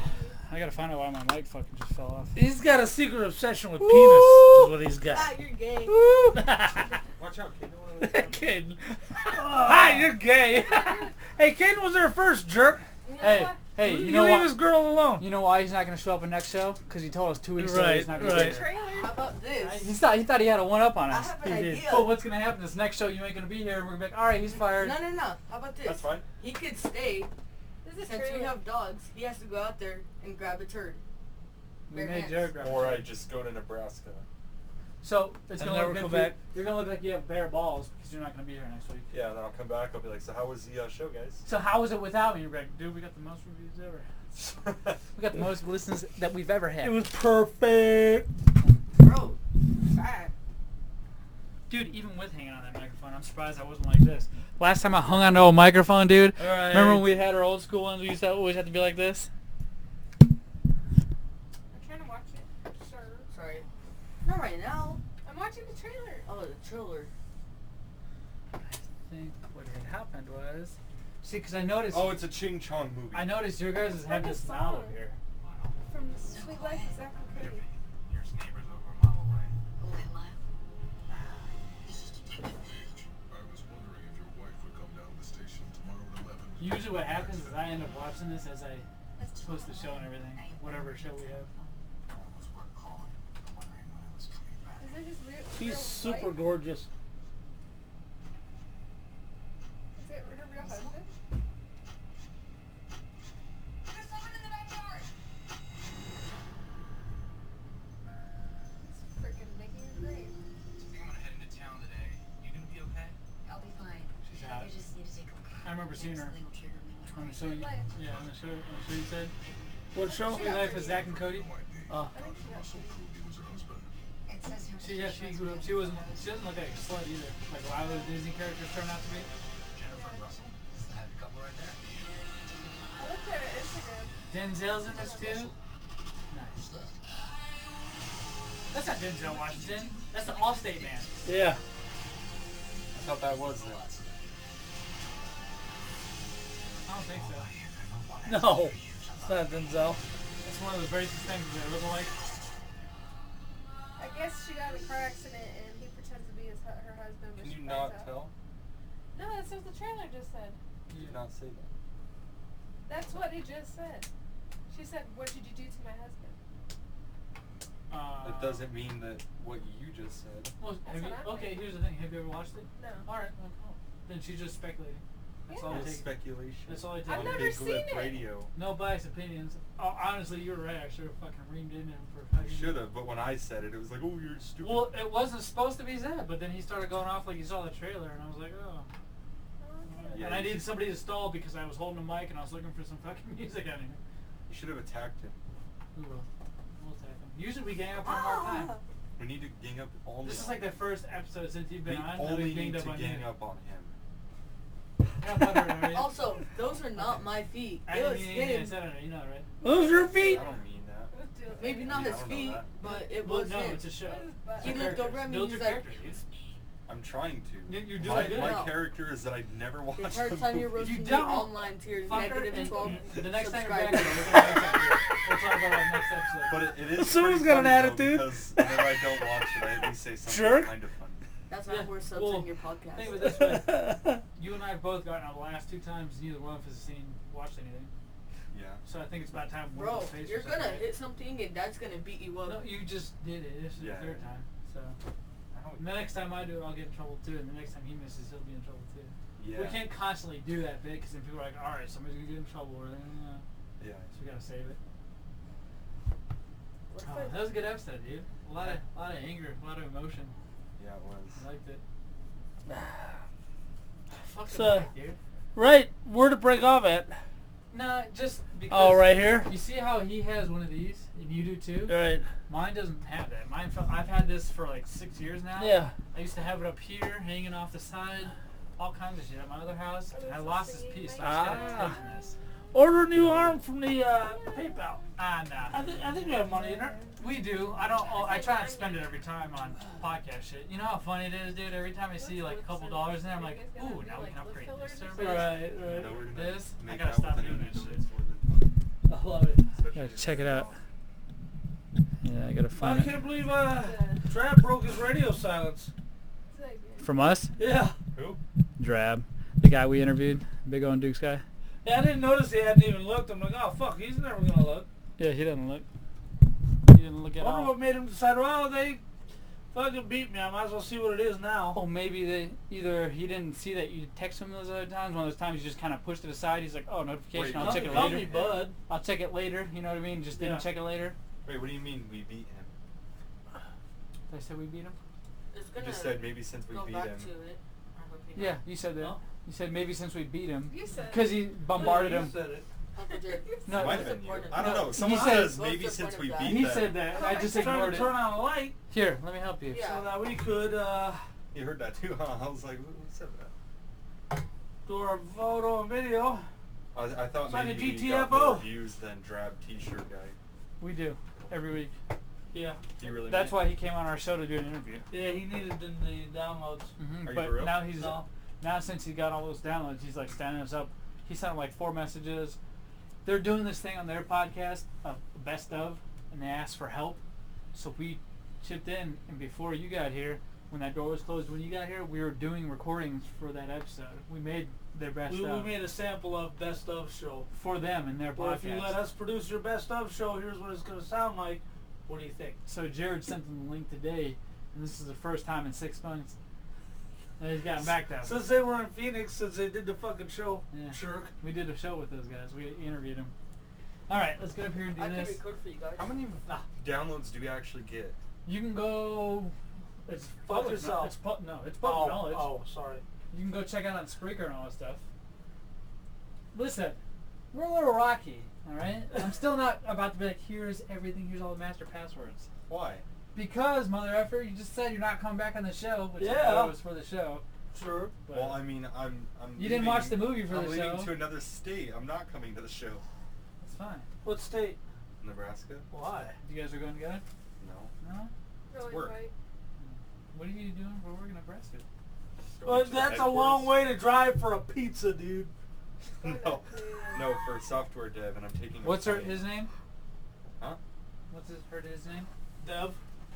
I gotta find out why my mic fucking just fell off. He's got a secret obsession with penis. Is what he's got. Ah, you're gay. Watch out, kid. Caden. Hi, you're gay. Hey, Caden was there first, jerk. Hey, you you know leave what? this girl alone. You know why he's not gonna show up in next show? Because he told us 2 weeks ago Right, he's not gonna right. be there. How about this? He thought he had a one up on us. I have an He did. idea. But what's gonna happen this next show? You ain't gonna be here, and we're gonna be like, all right, he's fired. No. How about this? That's fine. He could stay. This is Since we trailer. have dogs, he has to go out there and grab a turd. We Bare made hands. Jared grab Or it. I just go to Nebraska. So it's And gonna never look come good for you. back. You're gonna look like you have bare balls because you're not gonna be here next week. Yeah, then I'll come back. I'll be like, so how was the show, guys? So how was it without me? You're like, dude, we got the most reviews ever. We got the most listens that we've ever had. It was perfect. Bro, fat. Dude, even with hanging on that microphone, I'm surprised I wasn't like this. Last time I hung onto a microphone, dude. Alright. Remember when we had our old school ones? We used to always have to be like this. I'm trying to watch it, sir. Sorry. Not right now. I'm watching the trailer. Oh, the trailer. I think what had happened was... See, because I noticed... Oh, it's a Ching Chong movie. I noticed your guys have this smile over here. From Sweet Life of Zach and Cody. Usually what happens is I end up watching this as I post the show and everything. Whatever show we have. Is it his real She's super wife? gorgeous. Is it her real husband? It's freaking making it great. I'm gonna head into town today. You gonna be okay? I'll be fine. She's hot. I just need to take a I remember seeing her. On the show, yeah, on the show you said. What show? Sweet Life with Zach and Cody. Oh. It says her She grew up. She doesn't look like a slut either. Like a lot of those Disney characters turn out to be. Jennifer Russell. I had a couple right there. I looked at her Instagram. Denzel's in this too. Nice. That's not Denzel Washington. That's the Allstate man. Yeah. I thought that was it. I don't think so. No. It's not Denzel. That's one of those racist things that look like. I guess she got in a car accident and he pretends to be her husband. But Can she you finds not out. tell? No, that's what the trailer just said. You did not say that. That's what it just said. She said, "What did you do to my husband?" That doesn't mean that what you just said. Well, That's what I'm okay, thinking. here's the thing. Have you ever watched it? No. Alright, well, cool. Then she's just speculating. That's all I It's take. speculation. That's all I take. I've On never Big seen Lip it. Radio. No biased opinions. Oh, honestly, you're right. I should have fucking reamed in him for I fucking... should have, but when I said it, it was like, oh, you're stupid. Well, it wasn't supposed to be that, but then he started going off like he saw the trailer, and I was like, oh. Okay. Yeah, And I you needed should- somebody to stall because I was holding a mic and I was looking for some fucking music on here. You should have attacked him. We will. We'll attack him. Usually we gang up on him all the time. We need to gang up on This him. is like the first episode since you've We been on. that only we've need ganged to on gang you. up on him. Yeah, fuck her, right? Also, those are not my feet. I It didn't was mean anything. I him. said it, you know, right? Those are your feet? I don't mean that. Maybe not Yeah, I his don't know feet, that. but it Well, was no, him. it's a show. He It's looked over at me Build and your he's like, character, dude. I'm trying to. You're doing my, good. my No. character is that I never watched the the entire time you're movie. roasting me don't. online to your Fucker, negative and 12 the next time you're back subscribers. we'll talk about that next episode. But it is Someone's pretty got an funny, though, attitude. because whenever I don't watch it, I at least say something Jerk. kind of funny. That's why Yeah, we're subs well, in your podcast. Think of it this way. You and I have both gotten out the last two times neither one of us has watched anything. Yeah. So I think it's about time one Bro, of us face you're or something. gonna hit something and that's gonna beat you up. No, you just did it. This is Yeah. the third time. So and the next time I do it, I'll get in trouble too. And the next time he misses, he'll be in trouble too. Yeah. We can't constantly do that bit because then people are like, all right, somebody's gonna get in trouble. Or Yeah. so we gotta save it. What if Oh, I- that was a good episode, dude. A lot of anger, a lot of emotion. Yeah, it was. I liked it. Fuck So- the mic, dude. Right, where to break off at? No, just because. Oh, right here? You see how he has one of these, and you do too. Right. Mine doesn't have that. I've had this for like 6 years now. Yeah. I used to have it up here, hanging off the side, all kinds of shit at my other house. And I lost this piece. So I just gotta take this. Order a new arm from the PayPal. Ah, nah. I think we have money in there. We do. I don't. I try not to spend it every time on podcast shit. You know how funny it is, dude. Every time I see like a couple dollars in there, I'm like, ooh, now we can upgrade this service. Right. Now we're gonna This, I make gotta out stop with doing anyone that who shit. donates more than I love it. Gotta check it out. Yeah, I gotta I find can't believe Drab broke his radio silence. From us? Yeah. Who? Drab, the guy we interviewed, big old Duke's guy. Yeah, I didn't notice he hadn't even looked. I'm like, oh fuck, he's never gonna look. Yeah, he doesn't look. He didn't look I at wonder all. what made him decide, well, they fucking beat me. I might as well see what it is now. Oh, maybe either he didn't see that you text him those other times. One of those times you just kind of pushed it aside. He's like, oh, notification. I'll check it Call later. me bud. I'll check it later. You know what I mean? Just didn't check it later. Wait, what do you mean we beat him? Did I say we beat him? It's You gonna just said maybe since we go beat back him. to it. I hope you know. Yeah, you said that. No. You said maybe since we beat him. You said Because he bombarded You him. said it. No, Might have been you. I don't know. Someone said- says maybe since we beat He them. said that. I just Trying ignored to it. turn on a light Here, let me help you. so that we could You heard that too, huh? I was like, who said that? do our photo and video. I thought It's like maybe a we got more GTFO. views than Drab T-shirt guy. We do every week. Yeah. He really That's made- why he came on our show to do an interview. Yeah, he needed the downloads. Are you But for real? now he's No. now since he got all those downloads, he's like standing us up. He sent like 4 messages. They're doing this thing on their podcast, best of, and they asked for help. So we chipped in, and before you got here, when that door was closed, when you got here, we were doing recordings for that episode. We made their best We of made a sample of best of show. for them and their Well, podcast. if you let us produce your best of show, here's what it's going to sound like. What do you think? So Jared sent them the link today, and this is the first time in 6 months that he's gotten back to us. Since they were in Phoenix, since they did the fucking show. Yeah. Shirk. We did a show with those guys. We interviewed them. All right, let's get up here and do I can this. record for you guys. How many downloads do we actually get? You can go. It's Fuck public. yourself. It's no, it's public knowledge. Oh, sorry. You can go check out on Spreaker and all that stuff. Listen, we're a little rocky, all right? I'm still not about to be like, here's everything, here's all the master passwords. Why? Because, mother effer, you just said you're not coming back on the show, which I Yeah. thought was for the show. Sure. But Well, I mean, I'm you didn't watch the movie for I'm the leaving show. to another state. I'm not coming to the show. It's fine. What state? Nebraska? Why? You guys are going together? No. No? Really work. right. What are you doing for work in Nebraska? Well, To the that's a long headquarters. way to drive for a pizza, dude. No, no, for software dev, and I'm taking. a What's plane. his name? Huh? What's his name? Dev.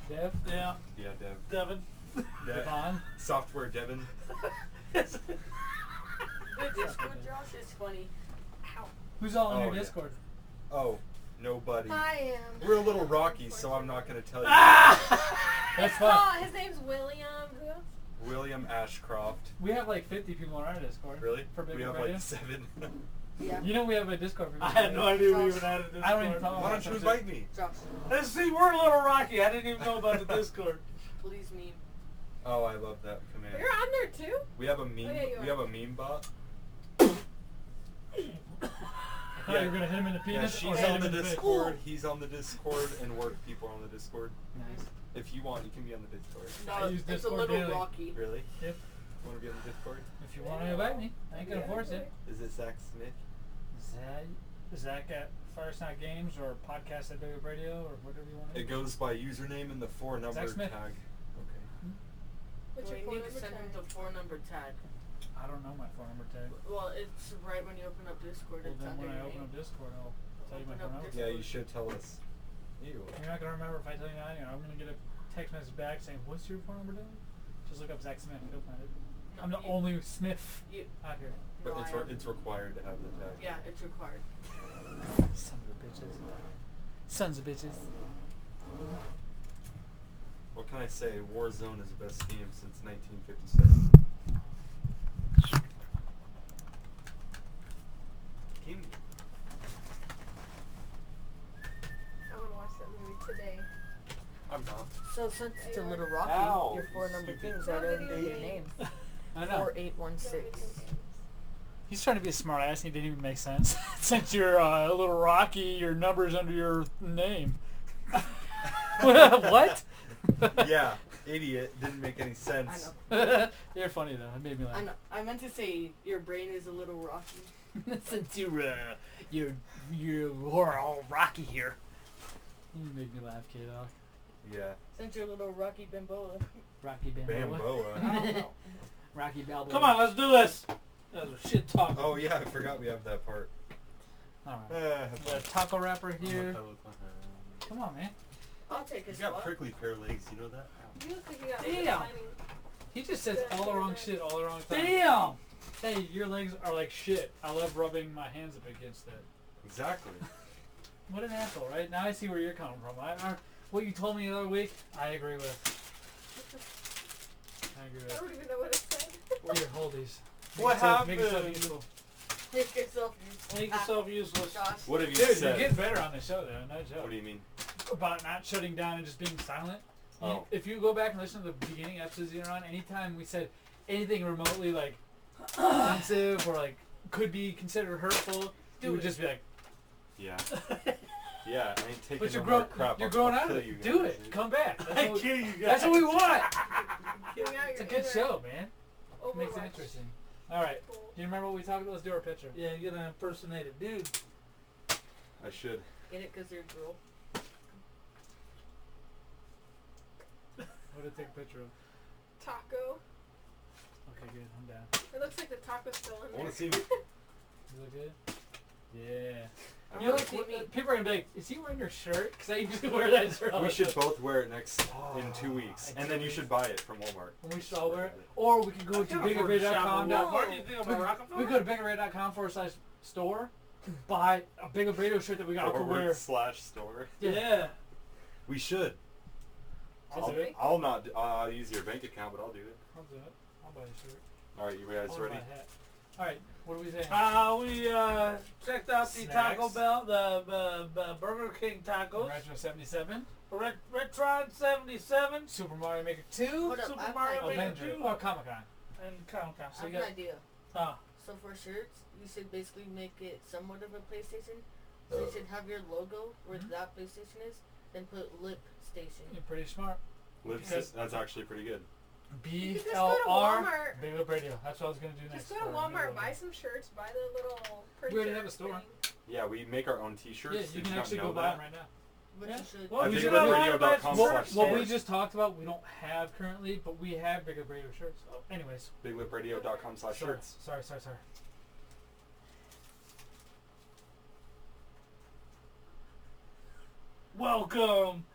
Dev? Yeah. Yeah, dev. Devin. Devon? Software Devin. The Discord, Josh, is funny. Who's all in Oh, your yeah. Discord? Oh, nobody. I am. We're a little rocky, so I'm not going to tell you. That's fine. His name's William. Who else? William Ashcroft. We have like 50 people on our Discord. Really? For Big We have Radio. like 7. Yeah. You know we have a Discord for Big I had no Radio. idea we even had a Discord. I don't even follow Why don't you invite me? Josh, Let's see, we're a little rocky. I didn't even know about the Discord. please me. Oh, I love that command. You're on there too? We have a meme. Oh, yeah, you we are. have a meme bot. Oh, you're gonna hit him in the Yeah, penis? she's or hit on him the in the face? Discord. He's on the Discord, and work people are on the Discord. Nice. If you want, you can be on the Discord. I No, use it's a Discord little daily. rocky. Really? Yep. Want to be on the Discord? If you want to invite me, I ain't gonna force it. Is it Zach Smith? Zach at Fireside Games or podcast at Big Radio or whatever you want to It goes by username and the 4-number Zach tag. Smith. Okay. What's Well, your you phone need to number send him tag? the 4-number tag. I don't know my phone number tag. Well, it's right when you open up Discord. Well, It's then under when I your open name. up Discord, I'll tell you my Open phone up number. Yeah, you should tell us. Ew. You're not gonna remember if I tell you that. I'm gonna get a text message back saying, "What's your phone number, Dylan?" Just look up Zach Smith. You'll find it. No, I'm the you- only Smith you- out here. But No, it's I am. it's required to have the tag. Yeah, it's required. Sons of bitches. Sons of bitches. What can I say? Warzone is the best game since 1957. Game. I want to watch that movie today. I'm not. So since it's a little rocky, Ow, your 4-number stupid. things are under your name. I know. 4816. He's trying to be a smart ass and he didn't even make sense. Since you're a little rocky, your number's under your name. What? Yeah, idiot. Didn't make any sense. I know. You're funny though. It made me laugh. I know. I meant to say your brain is a little rocky. Since you're all rocky here. You make me laugh, kiddo. Yeah. Since you're a little rocky bimbola. Rocky Balboa. Bamboa. Rocky Balboa. Come on, let's do this. That was shit talk. Oh yeah, I forgot we have that part. Alright. The taco wrapper here. You Come on, man. I'll take his got spot. prickly pear legs. You know that? You look like you got Damn. lining. He just says all the wrong shit all the wrong time. Damn! Hey, your legs are like shit. I love rubbing my hands up against it. Exactly. What an asshole, right? Now I see where you're coming from. What you told me the other week, I agree with. I agree I with. don't even know what it said. Where your holdies. What Make yourself happened? useful. Make yourself useful. Make yourself useless. Josh. What have you Dude, said? you're getting better on the show, though. No joke. What do you mean? About not shutting down and just being silent. Oh. If you go back and listen to the beginning episodes you're on, anytime we said anything remotely like offensive or like could be considered hurtful, you would just be like, Yeah. Yeah, I ain't taking But no more crap. you're I'll growing kill out of it. you Do guys, it. dude. Come back. I kill you guys. That's what we want. Getting out It's a your good inner show, man. Makes it Overwatch. interesting. All right. Do you remember what we talked about? Let's do our picture. Yeah, you're gonna impersonate a dude. I should. Get it? Because you're a girl. What did I take a picture of? Taco. Okay, good. I'm down. It looks like the taco's still in I there. want to see. Does it look good? Yeah. I You know, wanna see me. people are gonna be like, "Is he wearing your shirt?" Because I usually wear that shirt. all We the should time. both wear it in 2 weeks, and then you should buy it from Walmart. And we should all wear it. Or we could go to biggerray.com. What do you think I'm a Rockefeller? We go to biggerray.com/store, buy a Big Up Radio shirt that we got to wear. /store. Yeah. We should. I'll do it. I'll not use your bank account, but I'll do it. I'll do it. I'll buy a shirt. All right, you guys I'll wear ready? my hat. All right, what are we saying? We checked out the Snacks. Taco Bell, the Burger King tacos. Retro 77, Retron 77, Super Mario Maker 2, Hold up, I Super have Mario an Maker Avenger, 2, or Comic Con. and Comic-Con. I So you have got an idea. Ah. So for shirts, you should basically make it somewhat of a PlayStation. So you should have your logo where that PlayStation is, then put Lip Station. You're pretty smart. That's actually pretty good. You could just go to BLR, Walmart. Big Up Radio. That's what I was going to do next. Just go to Walmart, buy some shirts, buy the little printer. We already have a store. thing. Yeah, we make our own T-shirts. Yeah, Did you can not actually know go buy that? them right now. But Yeah. you should. Well, I we think should we're online radio.com buy some What, shirts. what we just talked about, we don't have currently, but we have Big Up Radio shirts. Oh, anyways. BigLipRadio.com/shirts. Sorry. Welcome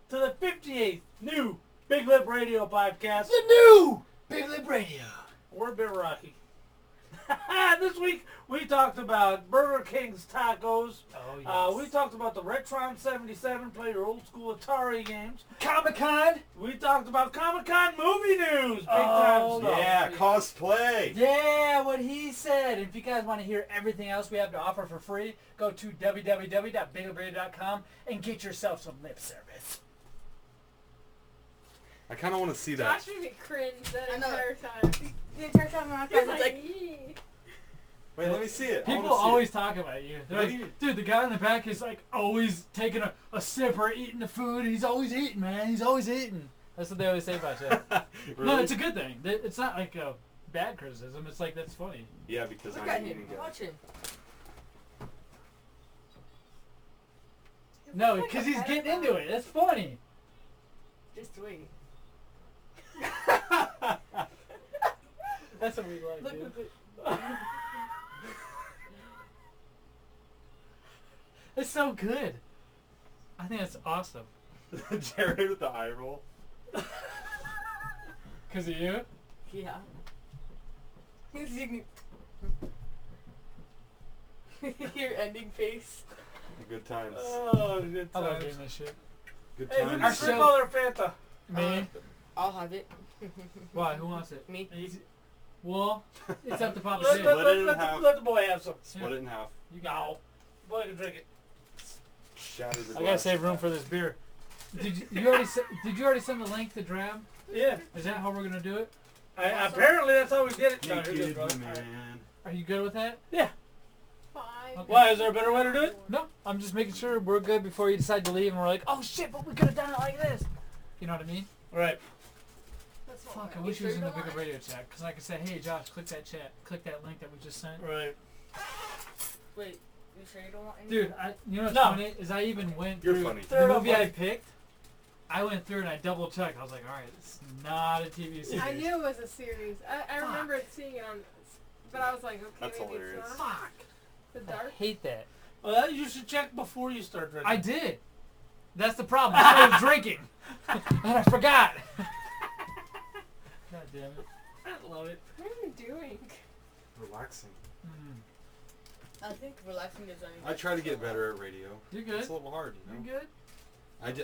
to the 58th new Big Lip Radio podcast. The new Big Lip Radio. We're a bit rocky. This week we talked about Burger King's tacos. Oh, yes. We talked about the Retron 77, play your old school Atari games. Comic-Con. We talked about Comic-Con movie news. Big Oh, time stuff. Yeah, cosplay. Yeah, what he said. If you guys want to hear everything else we have to offer for free, go to www.biglipradio.com and get yourself some lip service. I kind of want to see that. Josh made me cringe that I know. entire time. The entire time I He was was like, like, "Yee." Wait, let me see it. I People wanna see always it. talk about you. They're What like, do you- dude, the guy in the back is like always taking a sip or eating the food. He's always eating, man. He's always eating. That's what they always say about you. Really? No, it's a good thing. It's not like a bad criticism. It's like, that's funny. Yeah, because look I'm at an him. eating guy. Watch him. No, because he's getting into it. That's funny. Just wait. That's what we like, dude. Look. It's so good. I think that's awesome. Jared with the eye roll. Because of you? Yeah. Your ending face. Good times. Oh, good I love times. doing this shit. Good Hey, times. who's Triple or Fanta? Me? I'll have it. Why? Who wants it? Me. Well, it's up to Papa Let, J. let, Split it in let, half. let the boy have some. Split it in half. You got it. Boy can drink it. Shatter the I gotta glass. save room for this beer. Did you already send the link to Drab? Yeah. Is that how we're gonna do it? Apparently that's how we did it. No, here it is, Naked brother. man. Are you good with that? Yeah. Fine. Okay. Why? Is there a better way to do it? No, I'm just making sure we're good before you decide to leave and we're like, oh shit, but we could have done it like this. You know what I mean? Right. That's not Fuck, I right. wish You he was in sure the don't bigger lie. radio chat, because I could say, hey Josh, click that chat, click that link that we just sent. Right. Wait, you sure you don't want any? Dude, you know what's No. funny is I even went You're through funny. the Throw it up, movie I buddy. picked. I went through and I double checked. I was like, all right, it's not a TV series. I knew it was a series. I remember seeing it on, but I was like, okay, That's maybe hilarious. it's not. Fuck. The I dark. hate that. Well, you should check before you start drinking. I did. That's the problem. I started drinking, and I forgot. God damn it. I love it. What are you doing? Relaxing. I think relaxing is I try to get better at radio. You're good. It's a little hard, you know. You're good.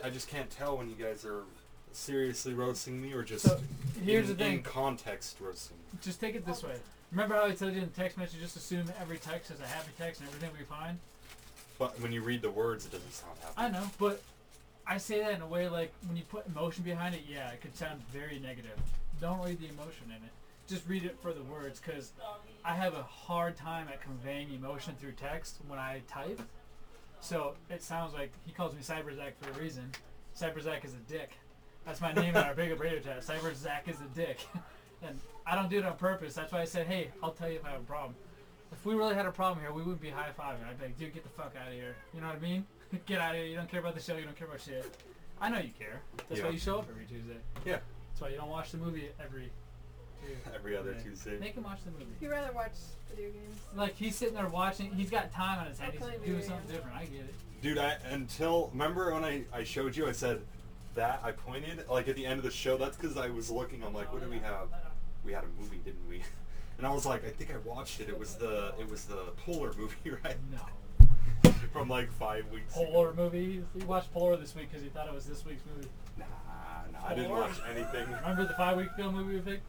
I just can't tell when you guys are seriously roasting me or just So, here's in the thing. context roasting me. Just take it this way. Remember how I told you in the text message, just assume every text is a happy text and everything we find? But when you read the words, it doesn't sound happy. I know, but I say that in a way like when you put emotion behind it, yeah, it could sound very negative. Don't read the emotion in it. Just read it for the words, because I have a hard time at conveying emotion through text when I type. So it sounds like he calls me Cyber Zach for a reason. Cyber Zach is a dick. That's my name in our Big Up Radio chat. Cyber Zach is a dick. And I don't do it on purpose. That's why I said, hey, I'll tell you if I have a problem. If we really had a problem here, we wouldn't be high-fiving. I'd be like, dude, get the fuck out of here. You know what I mean? Get out of here. You don't care about the show. You don't care about shit. I know you care. That's why you show up every Tuesday. Yeah. That's why you don't watch the movie every other Tuesday. Make him watch the movie. You'd rather watch video games. Like, he's sitting there watching. He's got time on his hands. He's doing something different. I get it. Dude, remember when I showed you, I said that, I pointed, like at the end of the show, that's because I was looking, I'm like, what do we have? We had a movie, didn't we? And I was like, I think I watched it. It was the Polar movie, right? No. From like 5 weeks Polar ago. movie? He watched Polar this week because he thought it was this week's movie. Nah, I didn't watch anything. Remember the 5-week film movie we picked?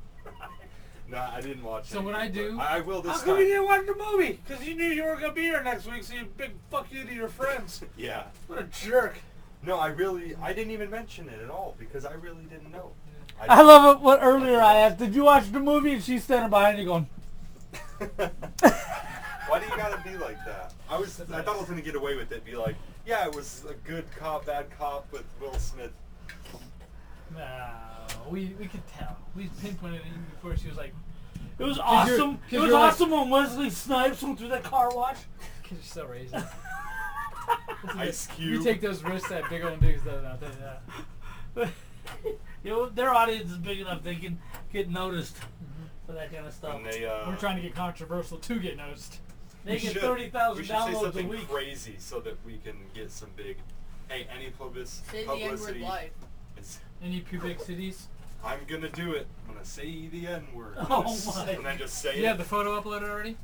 Nah, I didn't watch it. So what I do... I will this How time. come you didn't watch the movie? Because you knew you were going to be here next week, so you big fuck you to your friends. Yeah. What a jerk. No, I didn't even mention it at all because I really didn't know. I love it. What earlier I asked, did you watch the movie? And she's standing behind you going... Why do you gotta be like that? I thought I was gonna get away with it. Be like, yeah, it was a good cop, bad cop with Will Smith. No, we could tell. We pinpointed it even before she was like... It was awesome. It was awesome when Wesley Snipes went through that car wash. Because you're so racist. Ice Cube. You take those risks that big old dudes though, I'll tell you that. You know, their audience is big enough they can get noticed for that kind of stuff. We're trying to get controversial to get noticed. They get 30,000 We should say downloads a something week. crazy so that we can get some big. Hey, any Say the publicity? N-word live. Any pubic cities? I'm gonna do it. I'm gonna say the N-word. Oh my! And then just say it. You have the photo uploaded already?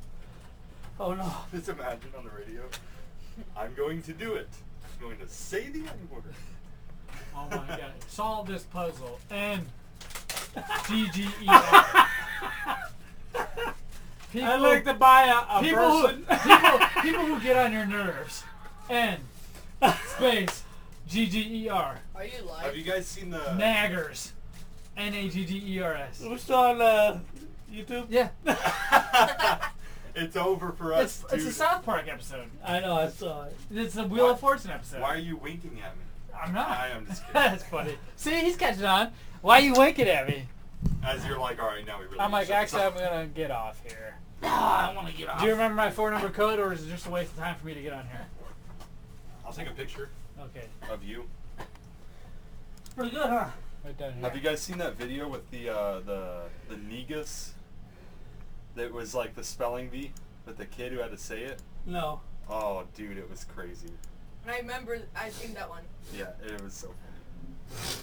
Oh no! Just imagine on the radio. I'm going to do it. I'm going to say the N-word. Oh my god. Solve this puzzle. N. GGER. I'd like to buy a person. People who get on your nerves. N. Space. GGER. Are you live? Have you guys seen the Naggers. Naggers. We're still on YouTube? Yeah. It's over for us. It's a South Park episode. I know, I saw it. It's a Wheel of Fortune episode. Why are you winking at me? I'm not. I'm just kidding. That's funny. See, he's catching on. Why are you winking at me? As you're like, all right, now we really. I'm like, should actually, I'm stop. gonna get off here. I want to get off. Do you remember my 4-number code, or is it just a waste of time for me to get on here? I'll take a picture Okay. of you. Pretty good, huh? Right down here. Have you guys seen that video with the Negus? That was like the spelling bee with the kid who had to say it. No. Oh, dude, it was crazy. I remember I seen that one. Yeah, it was so funny.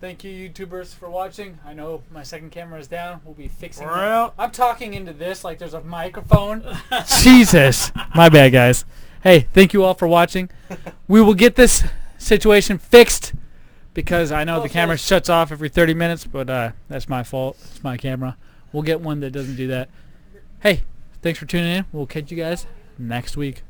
Thank you, YouTubers, for watching. I know my second camera is down. We'll be fixing it. Well. I'm talking into this like there's a microphone. Jesus. My bad, guys. Hey, thank you all for watching. We will get this situation fixed because I know the camera shuts off every 30 minutes, but that's my fault. It's my camera. We'll get one that doesn't do that. Hey, thanks for tuning in. We'll catch you guys next week.